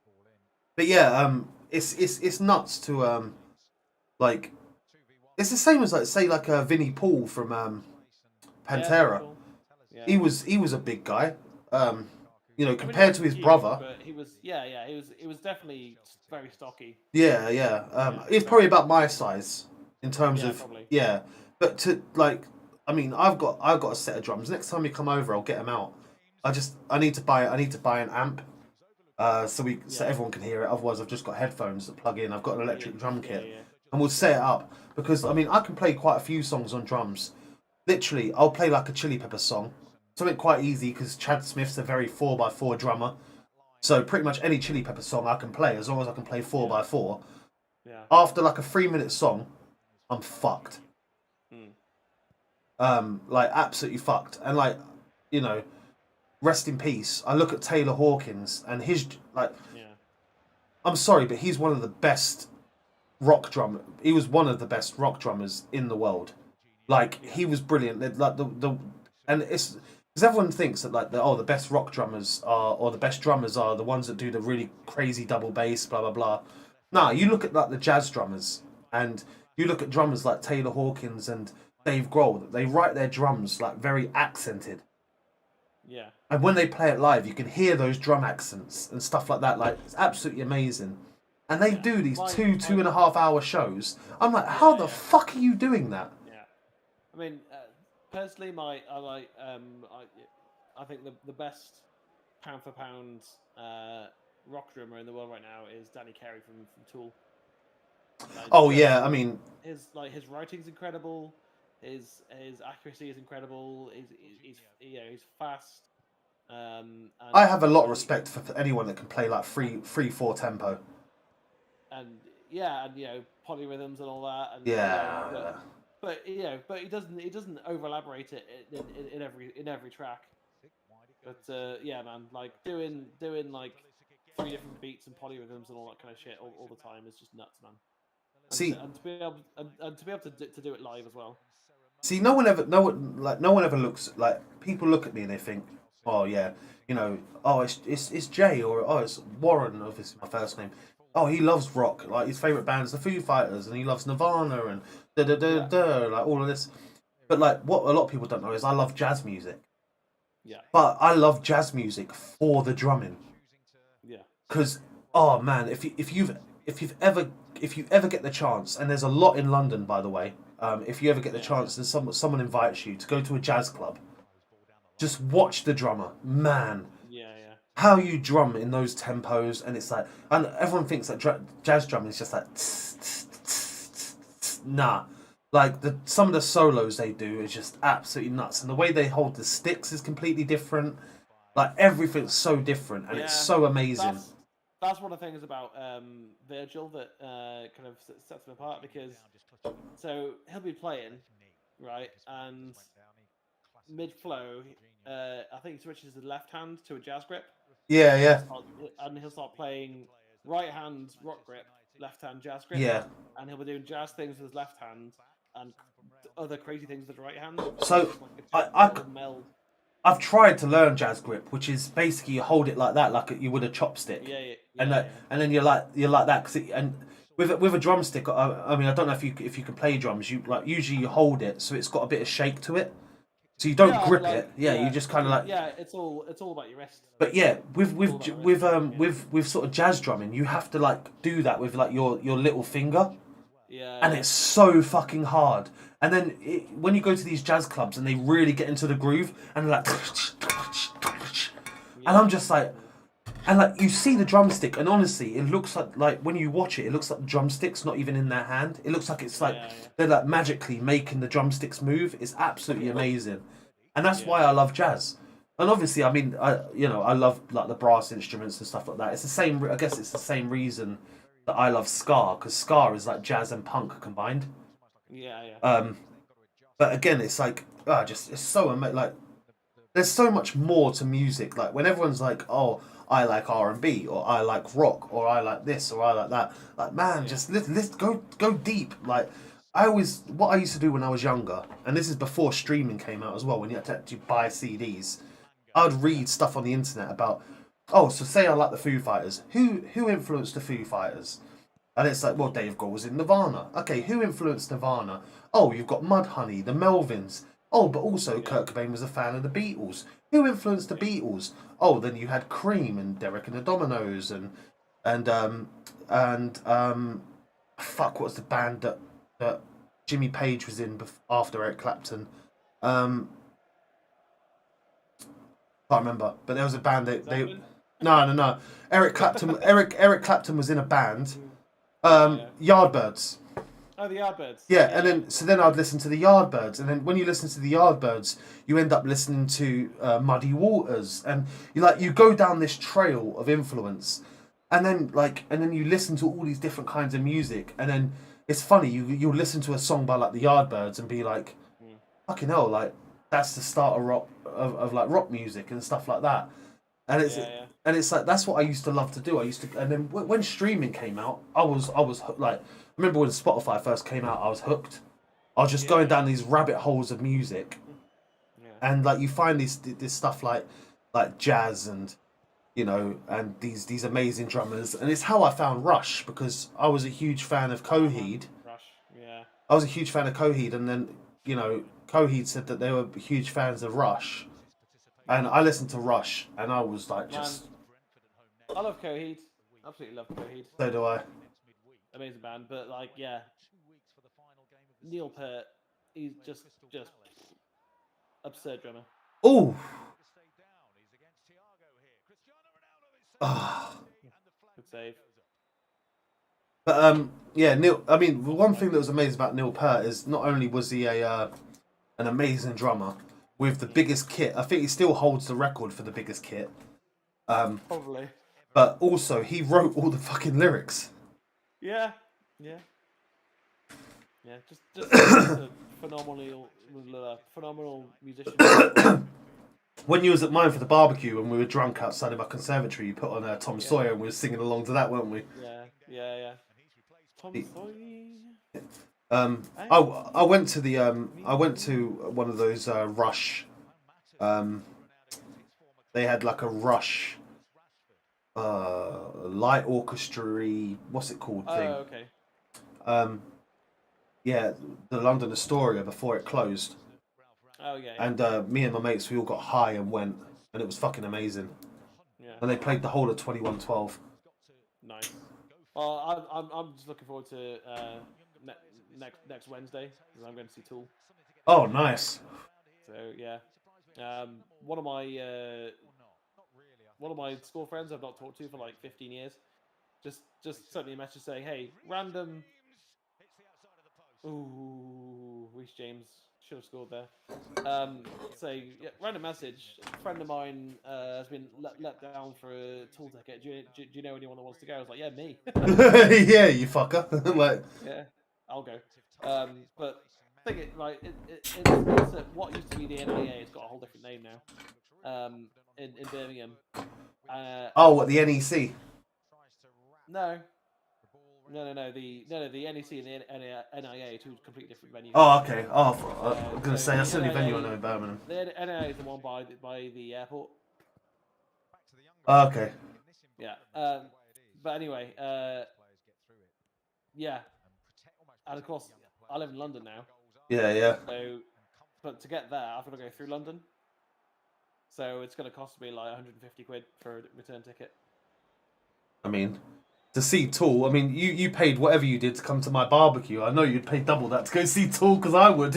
But yeah, it's nuts to like, it's the same as like say like Vinnie Paul from Pantera. Yeah. He was a big guy. Compared to his brother. But he was he was definitely very stocky. Yeah. He's probably about my size in terms of probably. Yeah. But to like, I mean, I've got a set of drums. Next time you come over, I'll get them out. I need to buy an amp. So everyone can hear it. Otherwise, I've just got headphones that plug in. I've got an electric drum kit, and we'll set it up because I mean I can play quite a few songs on drums. Literally, I'll play like a Chili Pepper song, something quite easy because Chad Smith's a very 4x4 drummer. So pretty much any Chili Pepper song I can play as long as I can play 4x4. Yeah. After like a 3-minute song, I'm fucked. Like absolutely fucked, and like, rest in peace. I look at Taylor Hawkins and his like. Yeah. I'm sorry, but he's one of the best rock drummer. He was one of the best rock drummers in the world. Like he was brilliant. Like and it's because everyone thinks that like the best rock drummers are or the best drummers are the ones that do the really crazy double bass, blah blah blah. Nah, you look at like the jazz drummers and you look at drummers like Taylor Hawkins and Dave Grohl. They write their drums like very accented. Yeah. And when they play it live, you can hear those drum accents and stuff like that. Like it's absolutely amazing. And they do these 2.5 hour shows. I'm like, how the fuck are you doing that? Yeah. I mean, personally, I think the best pound for pound rock drummer in the world right now is Danny Carey from Tool. I mean, his writing's incredible. His accuracy is incredible. He's fast. I have a lot of respect for anyone that can play like 3/4 tempo. And polyrhythms and all that. And, but he doesn't over elaborate it in every track. But man, like doing like 3 different beats and polyrhythms and all that kind of shit all the time is just nuts, man. And to be able to do it live as well. See, no one ever looks like people look at me and they think, oh yeah, you know, oh it's Jay, or oh it's Warren, obviously my first name. Oh, he loves rock. Like his favorite band's the Foo Fighters, and he loves Nirvana and da da da Yeah. da, like all of this. But like, what a lot of people don't know is I love jazz music. Yeah. But I love jazz music for the drumming, Yeah. because oh man, if you ever get the chance, and there's a lot in London, by the way. If you ever get the chance and someone invites you to go to a jazz club, just watch the drummer, man. Yeah. Yeah. How you drum in those tempos, and it's like, and everyone thinks that jazz drumming is just like, nah. Like some of the solos they do is just absolutely nuts, and the way they hold the sticks is completely different. Like everything's so different, and it's so amazing. That's one of the things about Virgil that kind of sets him apart, because so he'll be playing, right, and mid flow, I think he switches his left hand to a jazz grip. Yeah, yeah, And he'll start playing right hand rock grip, left hand jazz grip. yeah. And he'll be doing jazz things with his left hand and other crazy things with his right hand. So Meld. I've tried to learn jazz grip, which is basically you hold it like that, like you would a chopstick. Yeah, and then you're like that, and with a drumstick. I mean, I don't know if you can play drums. You like usually you hold it so it's got a bit of shake to it, so you don't grip it. Yeah, you just kind of like. Yeah, it's all about your wrist. But yeah, with sort of jazz drumming, you have to like do that with like your little finger. Yeah. And it's so fucking hard. And then when you go to these jazz clubs and they really get into the groove and they're like, and I'm just like, and like you see the drumstick, and honestly, it looks like when you watch it, it looks like the drumstick's not even in their hand. It looks like it's like they're like magically making the drumsticks move. It's absolutely amazing, and that's why I love jazz. And obviously, I mean, I love like the brass instruments and stuff like that. It's the same. I guess it's the same reason that I love ska, because ska is like jazz and punk combined. Yeah. But again, it's like it's so like there's so much more to music. Like when everyone's like, oh, I like R&B, or I like rock, or I like this, or I like that. Like man, just let's go deep. Like what I used to do when I was younger, and this is before streaming came out as well. When you had to actually buy CDs, I'd read stuff on the internet about. Oh, so say I like the Foo Fighters. Who influenced the Foo Fighters? And it's like, well, Dave Grohl was in Nirvana. Okay, who influenced Nirvana? Oh, you've got Mudhoney, the Melvins. Oh, but also Kurt Cobain was a fan of the Beatles. Who influenced the Beatles? Oh, then you had Cream and Derek and the Dominoes and fuck, what was the band that Jimmy Page was in after Eric Clapton? Can't remember, but there was a band they no. Eric Clapton was in a band. Yardbirds. Oh, the Yardbirds. Yeah, and then I'd listen to the Yardbirds, and then when you listen to the Yardbirds, you end up listening to Muddy Waters, and you go down this trail of influence, and then you listen to all these different kinds of music, and then it's funny, you'll listen to a song by like the Yardbirds and be like, fucking hell, like that's the start of rock of like rock music and stuff like that. And it's like that's what I used to love to do. And then when streaming came out, I was like, I remember when Spotify first came out, I was hooked. I was just going down these rabbit holes of music, and like you find this stuff like jazz and and these amazing drummers, and it's how I found Rush, because I was a huge fan of Coheed. I was a huge fan of Coheed, and then Coheed said that they were huge fans of Rush. And I listened to Rush, and I was like, I love Coheed. Absolutely love Coheed. So do I. Amazing band, but like, Neil Peart, he's just absurd drummer. Oh. Good save. But Neil. I mean, one thing that was amazing about Neil Peart is not only was he an amazing drummer with the biggest kit. I think he still holds the record for the biggest kit. Probably. But also, he wrote all the fucking lyrics. Yeah. Just a phenomenal musician. When you was at mine for the barbecue and we were drunk outside of our conservatory, you put on Tom Sawyer and we were singing along to that, weren't we? Yeah. Tom Sawyer. I went to one of those Rush they had like a Rush, light orchestra-y, what's it called thing? Oh, okay. Yeah, the London Astoria before it closed. Oh, yeah. And me and my mates, we all got high and went, and it was fucking amazing. Yeah. And they played the whole of 2112. Nice. Well, I'm just looking forward to next Wednesday because I'm going to see Tool. Oh, nice. So yeah, one of my school friends I've not talked to for like 15 years, just sent me a message saying, "Hey, random." Ooh, Reece James should have scored there. So yeah, random message. A friend of mine has been let down for a Tool ticket. Do you know anyone that wants to go? I was like, yeah, me. Yeah, you fucker. Like, yeah, I'll go. But I think it's what used to be the NIA. It's got a whole different name now. In Birmingham. oh, what, the NEC? No. The NEC and the NIA are two completely different venues. Oh, okay. Oh, I'm gonna say that's the only venue I know in Birmingham. The NIA is the one by the airport. Oh, okay. Yeah. But anyway, yeah. And of course, I live in London now. Yeah, yeah. So, but to get there, I've got to go through London. So it's going to cost me like 150 quid for a return ticket. I mean, to see Tool, I mean, you paid whatever you did to come to my barbecue. I know you'd pay double that to go see Tool because I would.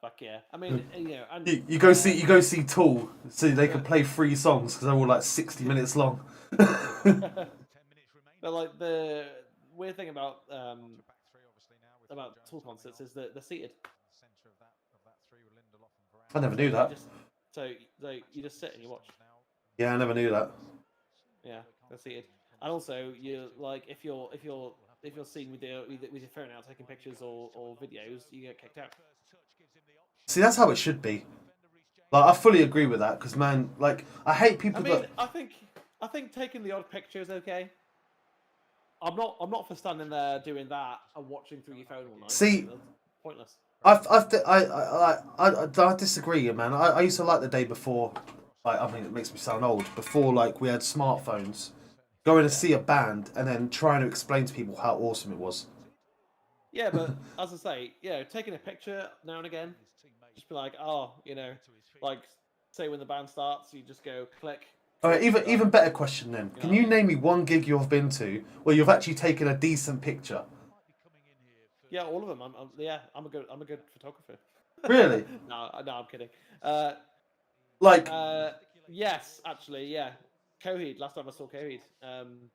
Fuck yeah! I mean, you know, and, you go see Tool so they can play 3 songs because they're all like 60 minutes long. But like the weird thing about Tool concerts is that they're seated. I never knew that. So you just sit and you watch. Yeah, I never knew that. Yeah, they're seated. And also, you like if you're seen with your phone out taking pictures or videos, you get kicked out. See, that's how it should be. Like, I fully agree with that because, man, like, I hate people that. I think taking the odd picture is okay. I'm not for standing there doing that and watching through your phone all night. See, that's pointless. I disagree, man. I used to like the day before. Like, I mean, it makes me sound old. Before, like, we had smartphones, going to see a band and then trying to explain to people how awesome it was. Yeah, but as I say, taking a picture now and again, just be like, like, say when the band starts, you just go click. All right, even better question then. Can you name me one gig you've been to where you've actually taken a decent picture? Yeah, all of them. I'm a good photographer. Really? No, I'm kidding. Yes, actually, yeah. Coheed. Last time I saw Coheed,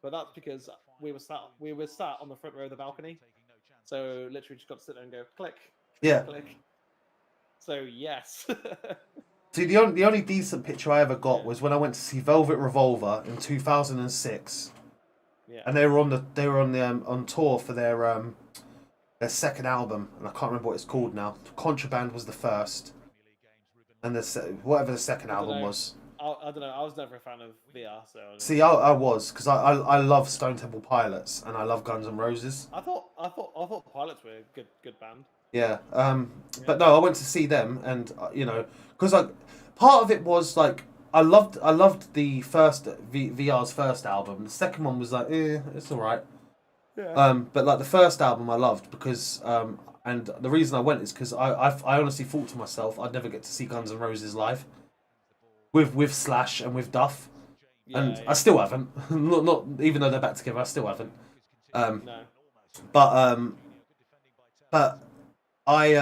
but that's because we were sat on the front row of the balcony, so literally just got to sit there and go click. Yeah. Click. So yes. See, the only decent picture I ever got was when I went to see Velvet Revolver in 2006. Yeah. And they were on tour for their second album, and I can't remember what it's called now. Contraband was the first, and whatever the second album was. I don't know. I was never a fan of VR, so. See, I was because I love Stone Temple Pilots and I love Guns N' Roses. I thought the Pilots were a good band. Yeah. But no, I went to see them, and because part of it was like I loved the first VR's first album. The second one was like, it's all right. Yeah. But like the first album I loved because and the reason I went is because I honestly thought to myself I'd never get to see Guns N' Roses live with Slash and with Duff, and I still haven't. not even though they're back together, I still haven't. No. But I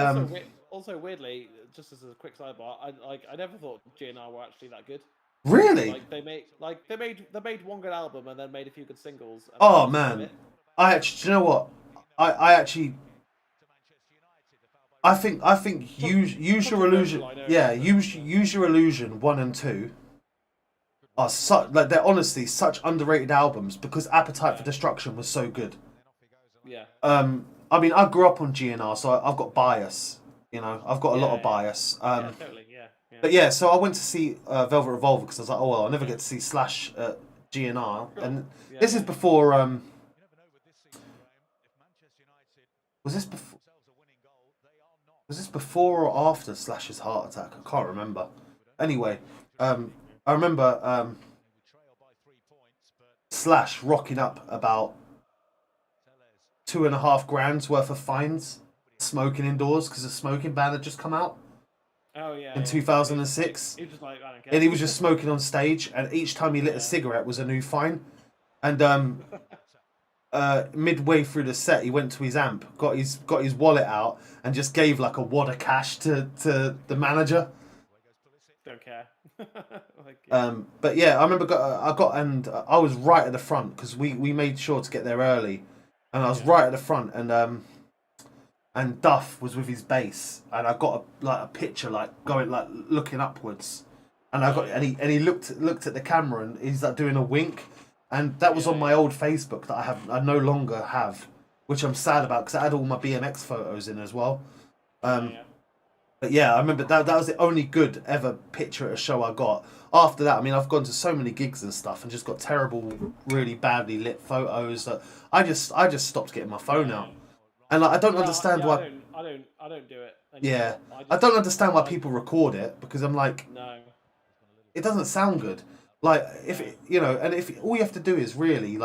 Also weirdly, just as a quick sidebar, I never thought GNR were actually that good. Really? Like they made one good album and then made a few good singles. Oh man, I actually, do you know what? I think use your illusion. Yeah, use your illusion 1 and 2 are they're honestly such underrated albums because Appetite for Destruction was so good. Yeah. I mean, I grew up on GNR, so I've got bias. I've got a lot of bias. Totally. Yeah. But yeah, so I went to see Velvet Revolver because I was like, oh well, I'll never get to see Slash at GNR, and this is before. Was this before? Was this before or after Slash's heart attack? I can't remember. Anyway, I remember Slash rocking up about $2.5 grand worth of fines smoking indoors because a smoking ban had just come out. Oh yeah. In 2006. He was just like, I don't care. And he was just smoking on stage, and each time he lit a cigarette was a new fine. And midway through the set, he went to his amp, got his wallet out, and just gave like a wad of cash to the manager. Don't care. But yeah, I remember I was right at the front because we made sure to get there early, and I was right at the front, and Duff was with his bass, and I got a picture going looking upwards, and he looked at the camera, and he's like doing a wink, and that was on my old Facebook that I no longer have, which I'm sad about because I had all my BMX photos in as well. But yeah, I remember that was the only good ever picture at a show I got. After that, I mean, I've gone to so many gigs and stuff and just got terrible, really badly lit photos that I just stopped getting my phone out. And I don't understand why. I don't do it anymore. Yeah, I don't understand why people record it because I'm like, no, it doesn't sound good. Like if if all you have to do is really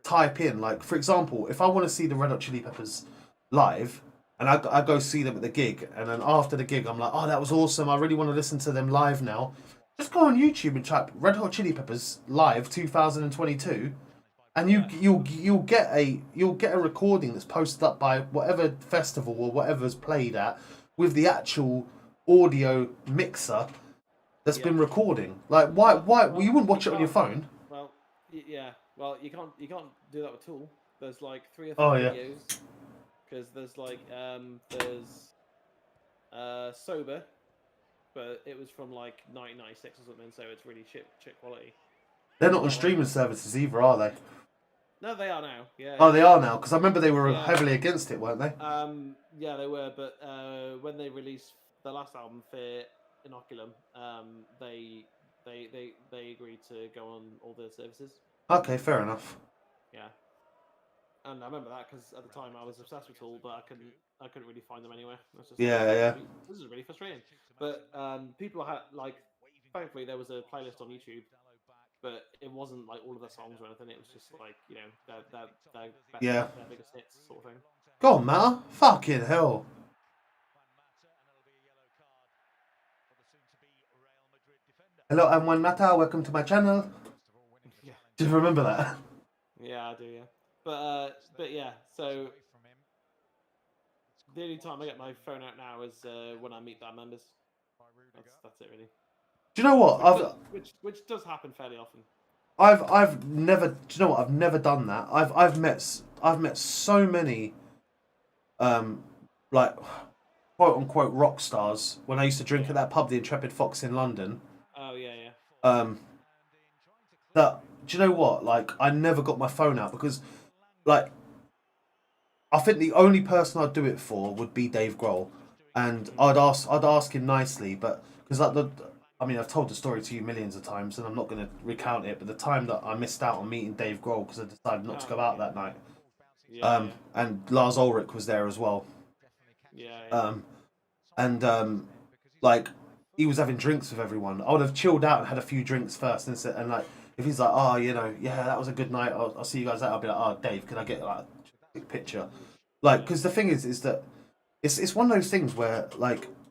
type in for example, if I want to see the Red Hot Chili Peppers live. And I go see them at the gig, and then after the gig, I'm like, oh, that was awesome. I really want to listen to them live now. Just go on YouTube and type Red Hot Chili Peppers live 2022, and you'll get a recording that's posted up by whatever festival or whatever's played at with the actual audio mixer that's been recording. Like, why you wouldn't watch it on your phone? Well, yeah. Well, you can't do that with Tool. There's like 3 or 4 videos. Because there's Sober, but it was from like 1996 or something, so it's really shit quality. They're not on streaming services either, are they? No, they are now. Yeah. Oh, they are now, because I remember they were heavily against it, weren't they? Yeah, they were, but when they released their last album, Fear Inoculum, they agreed to go on all their services. Okay, fair enough. Yeah. And I remember that because at the time I was obsessed with Tool, but I couldn't really find them anywhere. This is really frustrating. But people had thankfully there was a playlist on YouTube, but it wasn't like all of their songs or anything. It was just like their biggest hits sort of thing. Go on, Matt. Fucking hell. Hello, I'm Juan Mata. Welcome to my channel. Do you remember that? Yeah, I do. Yeah. But yeah, so the only time I get my phone out now is when I meet band members. That's it, really. Do you know what? Which does happen fairly often. I've never. Do you know what? I've never done that. I've met so many, quote unquote rock stars when I used to drink at that pub, the Intrepid Fox in London. Oh yeah. That, do you know what? I never got my phone out because. I think the only person I'd do it for would be Dave Grohl, and I'd ask him nicely, but because I've told the story to you millions of times, and I'm not going to recount it. But the time that I missed out on meeting Dave Grohl because I decided not to go out that night, and Lars Ulrich was there as well. He was having drinks with everyone. I would have chilled out and had a few drinks first, and if he's like, oh, that was a good night, I'll see you guys out. I'll be like, oh, Dave, can I get a quick picture? Because the thing is that it's one of those things where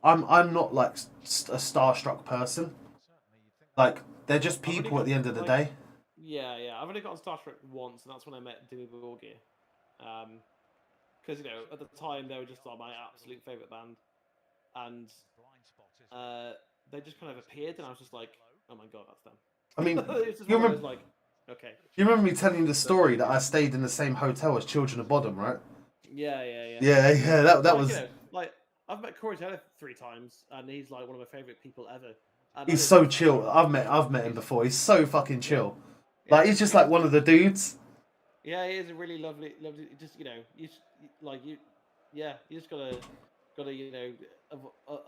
I'm not a starstruck person. They're just people at the end of the day. Yeah. I've only gotten starstruck once, and that's when I met Dimmu Borgir. Because at the time they were just my absolute favorite band, and they just kind of appeared, and I was just like, oh my god, that's them. I mean, you remember, okay. You remember me telling you the story that I stayed in the same hotel as Children of Bodom, right? Yeah. That was I've met Corey Taylor 3 times, and he's one of my favorite people ever. And he's so chill. I've met him before. He's so fucking chill. He's just one of the dudes. Yeah, he is a really lovely. Just you just gotta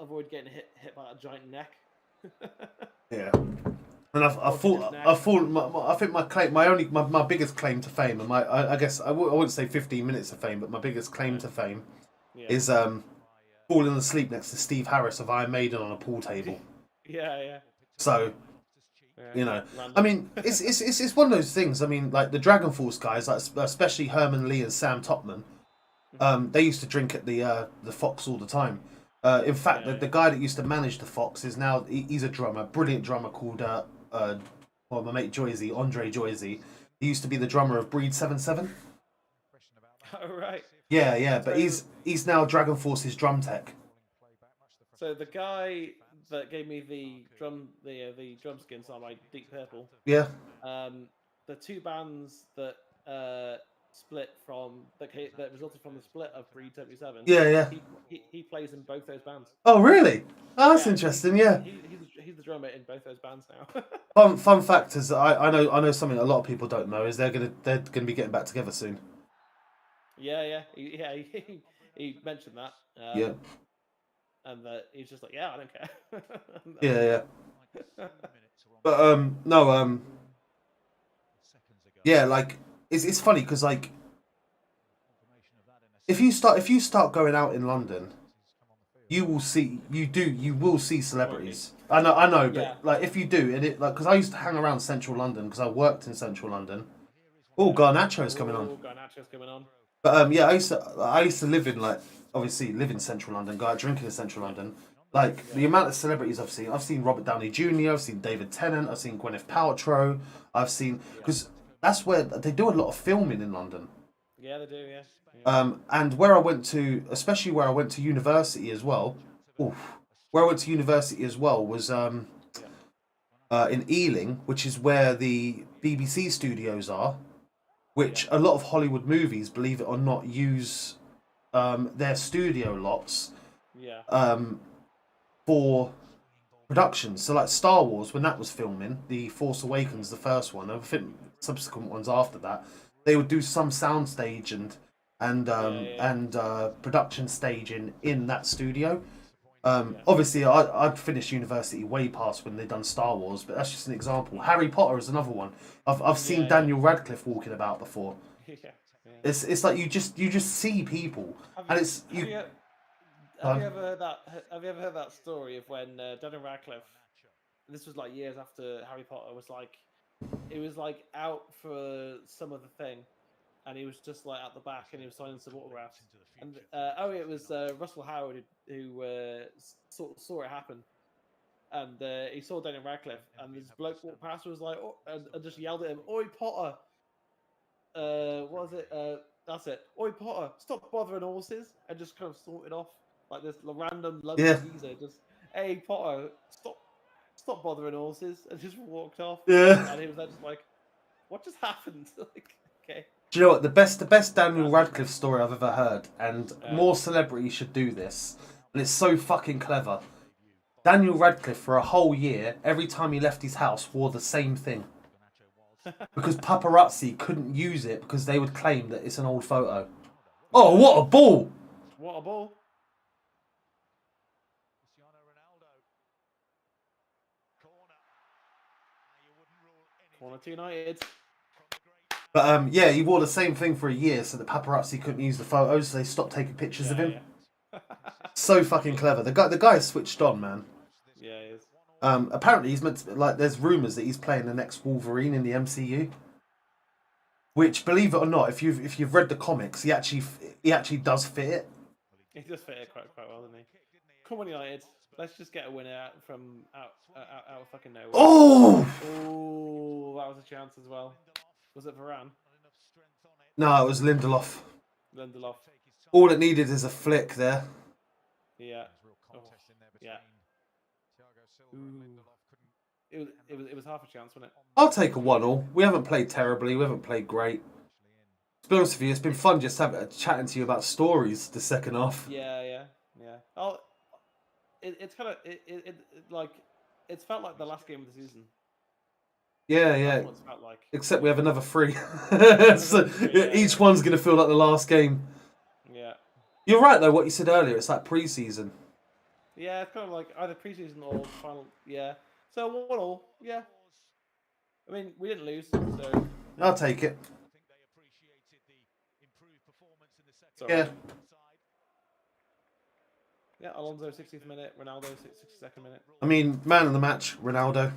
avoid getting hit by a giant neck. Yeah. And I think my biggest claim to fame, and I guess I wouldn't say 15 minutes of fame, but my biggest claim to fame is falling asleep next to Steve Harris of Iron Maiden on a pool table. Yeah. So You know, Random. I mean, it's one of those things. I mean, like the Dragon Force guys, like especially Herman Lee and Sam Topman, they used to drink at the Fox all the time. In fact, the guy that used to manage the Fox is now he's a drummer, brilliant drummer called well, my mate Joyzy, Andre Joyzy. He used to be the drummer of Breed 77. Oh right. Yeah, but he's now Dragon Force's drum tech. So the guy that gave me the drum skins on my Deep Purple. Yeah. The two bands that split from that resulted from the split of Breed 77. Yeah. He plays in both those bands. Oh really? Oh, that's interesting. Yeah. He's the drummer in both those bands now. Fun fact is I know something a lot of people don't know is they're gonna be getting back together soon. Yeah. He mentioned that. Yeah. And he's just like, yeah, I don't care. Yeah. But no, yeah, like it's funny because like if you start going out in London, you will see celebrities. I know, but Yeah. like if you do, and it like because I used to hang around Central London because I worked in Central London. Oh, Garnacho's coming on. Garnacho's coming on. But yeah, I used to live in live in Central London, go out drinking in Central London. Like the amount of celebrities I've seen Robert Downey Jr., I've seen David Tennant, I've seen Gwyneth Paltrow, I've seen because that's where they do a lot of filming in London. Yeah, they do. Yeah. And where I went to, especially where I went to university as well. Where I went to university as well was in Ealing, which is where the BBC studios are, which a lot of Hollywood movies, believe it or not, use their studio lots for productions. So like Star Wars, when that was filming, The Force Awakens, the first one, I think subsequent ones after that, they would do some soundstage and production staging in that studio. Obviously, I'd finished university way past when they'd done Star Wars, but that's just an example. Harry Potter is another one. I've seen Daniel Radcliffe walking about before. It's like you just see people, Have you ever heard that story of when Daniel Radcliffe? This was like years after Harry Potter was like, it was like out for some other thing, and he was just like at the back and he was signing some autographs. And it was Russell Howard who saw it happen, and he saw Daniel Radcliffe, and this bloke walked past and was like, and just yelled at him, "Oi Potter!" What was it? That's it. Oi Potter! Stop bothering horses, and just kind of sorted off like this random London geezer. Just, hey Potter, stop bothering horses, and just walked off. Yeah. And he was just like, what just happened? Like, okay. Do you know what the best Daniel Radcliffe story I've ever heard, and more celebrities should do this, and it's so fucking clever. Daniel Radcliffe for a whole year, every time he left his house, wore the same thing. Because paparazzi couldn't use it because they would claim that it's an old photo. Oh, what a ball! What a ball! Corner to United. But yeah, he wore the same thing for a year so the paparazzi couldn't use the photos, so they stopped taking pictures of him. Yeah. So fucking clever. The guy switched on, man. Yeah, he is. Apparently he's meant to, like, there's rumours that he's playing the next Wolverine in the MCU. Which, believe it or not, if you've read the comics, he actually does fit it. He does fit it quite well, doesn't he? Come on, United. Let's just get a winner out of fucking nowhere. Oh, that was a chance as well. Was it Varane? No, it was Lindelof. Lindelof. All it needed is a flick there. Yeah. Oh, yeah. It was half a chance, wasn't it? I'll take a 1-1. We haven't played terribly. We haven't played great. To be honest with you, it's been fun just chatting to you about stories the second half. Yeah. Oh, it's kind of like it's felt like the last game of the season. Yeah. That's what it's felt like. Except we have another 3. So each one's going to feel like the last game. Yeah. You're right though. What you said earlier, it's like pre-season. Yeah, it's kind of like either pre-season or final. Yeah. So 1-1. Yeah. I mean, we didn't lose, so I'll take it. Sorry. Yeah. Yeah, Alonso 60th minute, Ronaldo 62nd minute. I mean, man of the match, Ronaldo.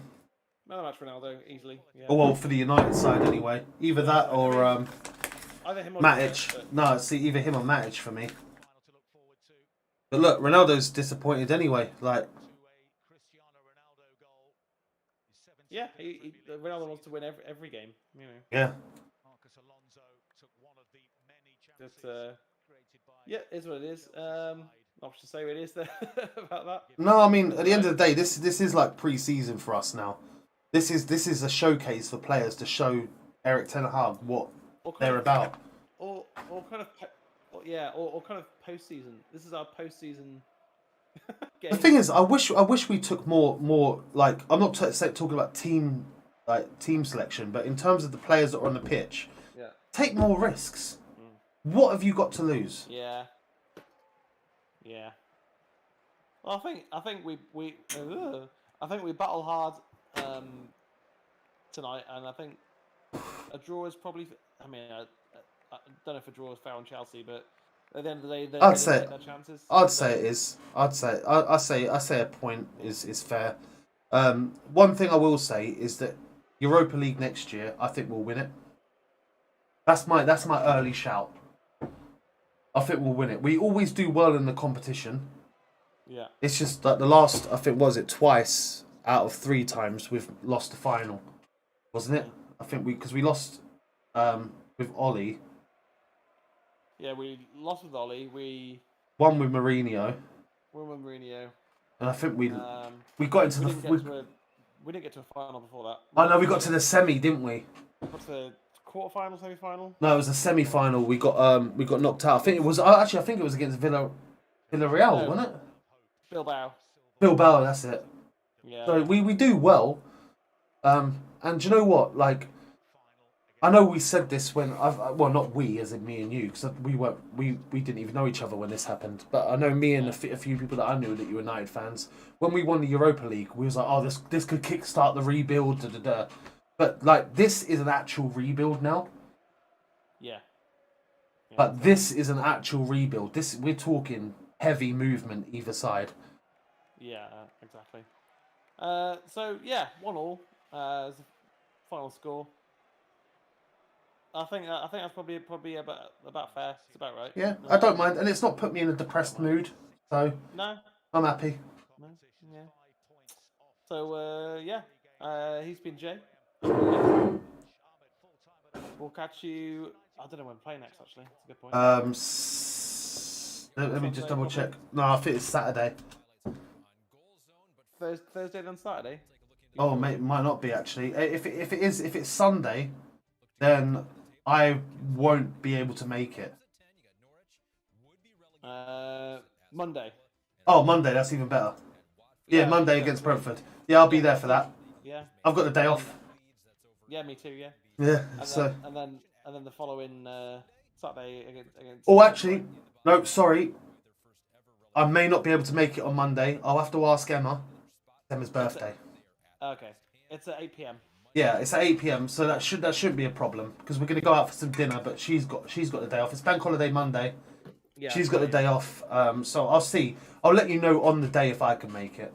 Man of the match Ronaldo, easily. Yeah. Oh, well, for the United side anyway. Either that or Either him or Matic. but... No, see, either him or Matic for me. But look, Ronaldo's disappointed anyway. Like, yeah, Ronaldo wants to win every game. You know. yeah. But yeah, it's what it is. Not much to say what it is there about that. No, I mean, at the end of the day, this is like pre-season for us now. This is a showcase for players to show Eric Ten Hag what they're about. Or kind of post-season. This is our post-season game. The thing is, I wish we took more like, I'm not talking about team selection, but in terms of the players that are on the pitch, take more risks. What have you got to lose? Yeah. Well, I think we battle hard tonight, and I think a draw is probably. I mean, I don't know if a draw is fair on Chelsea, but at the end of the day, they take their chances. I'd say it is. I say a point is fair. One thing I will say is that Europa League next year, I think we'll win it. That's my early shout. I think we'll win it. We always do well in the competition. Yeah. It's just that the last, I think, was it twice out of 3 times we've lost the final, wasn't it? I think because we lost with Ollie. Yeah, we lost with Ollie. We won with Mourinho. And I think we got into we didn't get to a final before that. Oh no, we got to the semi, didn't we? What's the quarter-final, semi-final? No, it was a semi-final. We got knocked out. I think it was against Villarreal, wasn't it? Bilbao, that's it. Yeah. So we do well. And do you know what? Like, I know we said this when not we, as in me and you, because we didn't even know each other when this happened. But I know me and a few people that I knew that you were United fans. When we won the Europa League, we was like, oh, this could kickstart the rebuild. Da, da, da. But like, this is an actual rebuild now. Yeah. But this is an actual rebuild. We're talking heavy movement either side. Yeah, exactly. So yeah, 1-1 as the final score. I think that's probably about fair. It's about right. Yeah, I don't mind, and it's not put me in a depressed mood, so no, I'm happy. No, yeah. So he's been Jay. We'll catch you. I don't know when we play next. Actually, that's a good point. Let me just double check. No, I think it's Saturday. Thursday then Saturday. Oh, mate, it might not be actually. If it's Sunday, then I won't be able to make it. Monday. Oh, Monday. That's even better. Yeah, Monday against Brentford. Yeah, I'll be there for that. Yeah. I've got the day off. Yeah, me too. Yeah. Yeah. And then the following Saturday against. Oh, actually, no. Sorry. I may not be able to make it on Monday. I'll have to ask Emma. Emma's birthday. Okay. It's at 8 p.m. Yeah, it's at 8 p.m. So that shouldn't be a problem because we're going to go out for some dinner. But she's got the day off. It's Bank Holiday Monday. Yeah, she's got the day off. So I'll see. I'll let you know on the day if I can make it.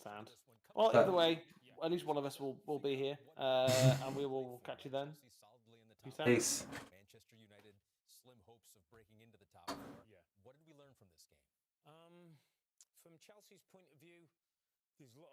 Sound. Well, either way, at least one of us will be here, and we will catch you then. Peace. Manchester United, slim hopes of breaking into the top 4. Yeah. What did we learn from this game? From Chelsea's point of view, there's a lot of